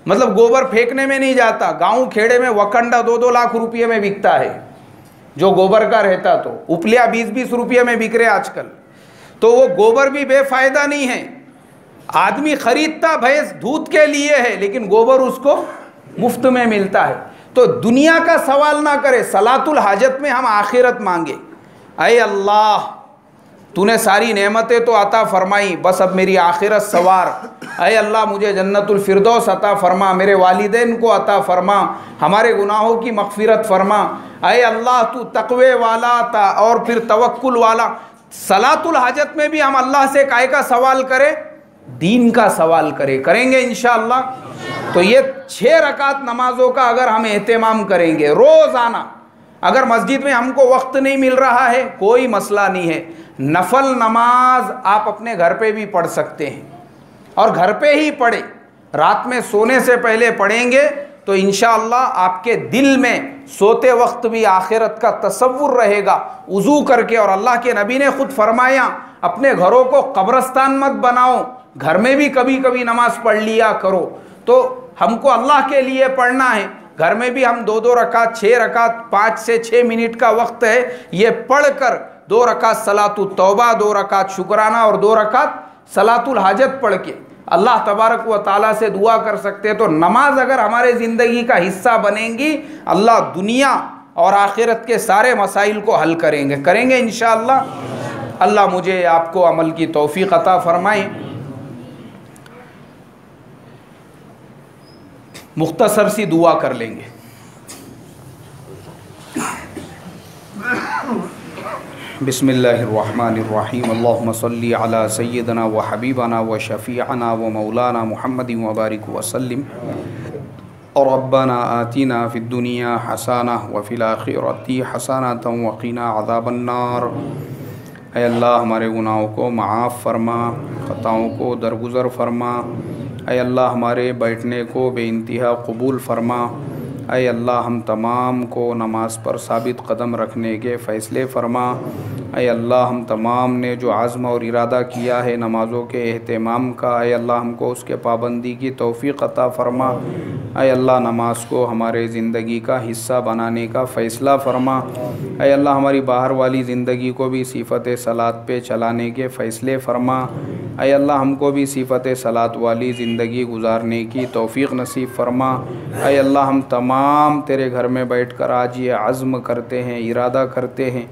मतलब गोबर फेंकने में नहीं जाता। गांव खेड़े में वकंडा 2-2 लाख रुपये में बिकता है जो गोबर का रहता, तो उपलिया 20-20 रुपये में बिक रहे आजकल। तो वो गोबर भी बेफायदा नहीं है। आदमी खरीदता भैंस दूध के लिए है, लेकिन गोबर उसको मुफ्त में मिलता है। तो दुनिया का सवाल ना करे, सलातुल हाजत में हम आखिरत मांगे। अय अल्लाह तूने सारी नेमतें तो अता फरमाई, बस अब मेरी आखिरत सवार। ऐ अल्लाह मुझे जन्नतुल फिरदौस अता फरमा, मेरे वालिदैन को अता फरमा, हमारे गुनाहों की मग़फ़िरत फरमा। ऐ अल्लाह तू तक़वे वाला था और फिर तवक्कुल वाला। सलातुल हाजत में भी हम अल्लाह से काय का सवाल करें? दीन का सवाल करेंगे इंशाअल्लाह। तो ये 6 रकात नमाजों का अगर हम एहतमाम करेंगे रोज़ाना, अगर मस्जिद में हमको वक्त नहीं मिल रहा है कोई मसला नहीं है, नफल नमाज आप अपने घर पे भी पढ़ सकते हैं और घर पे ही पढ़े, रात में सोने से पहले पढ़ेंगे तो इंशाअल्लाह आपके दिल में सोते वक्त भी आखिरत का तसव्वुर रहेगा। वज़ू करके, और अल्लाह के नबी ने खुद फरमाया अपने घरों को कब्रस्तान मत बनाओ, घर में भी कभी कभी नमाज पढ़ लिया करो। तो हमको अल्लाह के लिए पढ़ना है, घर में भी हम 2-2 रकात, 6 रकात, 5 से 6 मिनट का वक्त है, ये पढ़कर 2 रकात सलातुत तौबा, 2 रकात शुक्राना और 2 रकात सलातुल हाजत पढ़ के अल्लाह तबारक व ताला से दुआ कर सकते हैं। तो नमाज अगर हमारे ज़िंदगी का हिस्सा बनेंगी, अल्लाह दुनिया और आखिरत के सारे मसाइल को हल करेंगे इंशाअल्लाह। अल्लाह मुझे आपको अमल की तौफीक अता फरमाए। मुख्तसर सी दुआ कर लेंगे। बिस्मिल्लाहिर्रहमानिर्रहीम। अल्लाहुम्मा सल्ली अला सय्यिदना व हबीबना व शफ़ीअना व मौलाना मुहम्मदिन व बारिक व सल्लिम। और रब्बना आतिना फ़िद दुनिया हसना व फ़िल आखिरति हसनतन व क़िना अज़ाबन्नार। ऐ अल्लाह हमारे गुनाहों को माफ़ फरमा, ख़ताओं को दरगुज़र फरमा। ऐ अल्लाह हमारे बैठने को बेइंतहा कबूल फरमा। ऐ अल्लाह हम तमाम को नमाज पर साबित कदम रखने के फ़ैसले फ़रमा। ऐ अल्लाह हम तमाम ने जो आज़्म और इरादा किया है नमाज़ों के एहतमाम का, ऐ अल्लाह हमको उसके पाबंदी की तौफ़ीक़ अता फ़रमा। ऐ अल्लाह नमाज को हमारे ज़िंदगी का हिस्सा बनाने का फ़ैसला फ़रमा। ऐ अल्लाह हमारी बाहर वाली ज़िंदगी को भी सिफ़त सलात पे चलाने के फ़ैसले फ़रमा। ऐ अल्लाह हमको भी सिफ़त सलात वाली ज़िंदगी गुजारने की तौफ़ीक़ नसीब फ़रमा। ऐ अल्लाह हम तमाम तेरे घर में बैठकर आज ये अज़्म करते हैं, इरादा करते हैं,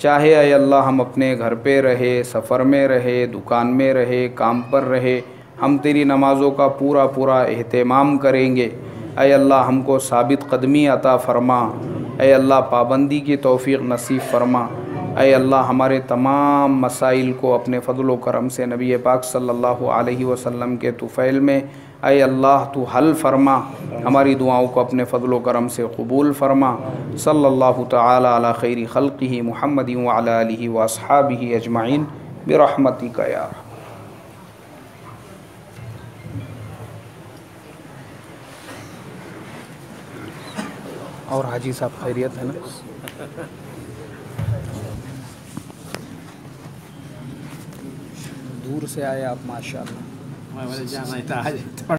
चाहे ऐ अल्लाह हम अपने घर पे रहे, सफ़र में रहे, दुकान में रहे, काम पर रहे, हम तेरी नमाज़ों का पूरा पूरा एहतमाम करेंगे। ऐ अल्लाह हमको साबित कदमी अता फ़रमा। ऐ अल्लाह पाबंदी की तौफ़ीक़ नसीब फ़रमा। ऐ अल्लाह हमारे तमाम मसाइल को अपने फ़ज़ल व करम से नबी पाक सल्लल्लाहु अलैहि वसल्लम के तुफ़ैल में ऐ अल्लाह तू हल फरमा। हमारी दुआओं को अपने फ़ज़ल व करम से कबूल फरमा। सल्लल्लाहु तआला अला खैरि खल्क़िही मुहम्मदिन व अला आलिही व अस्हाबिही अजमाइन बिरहमतिका या रहमान। और हाजी साहब खैरियत है ना? दूर से आए आप माशाअल्लाह। जाना ही था।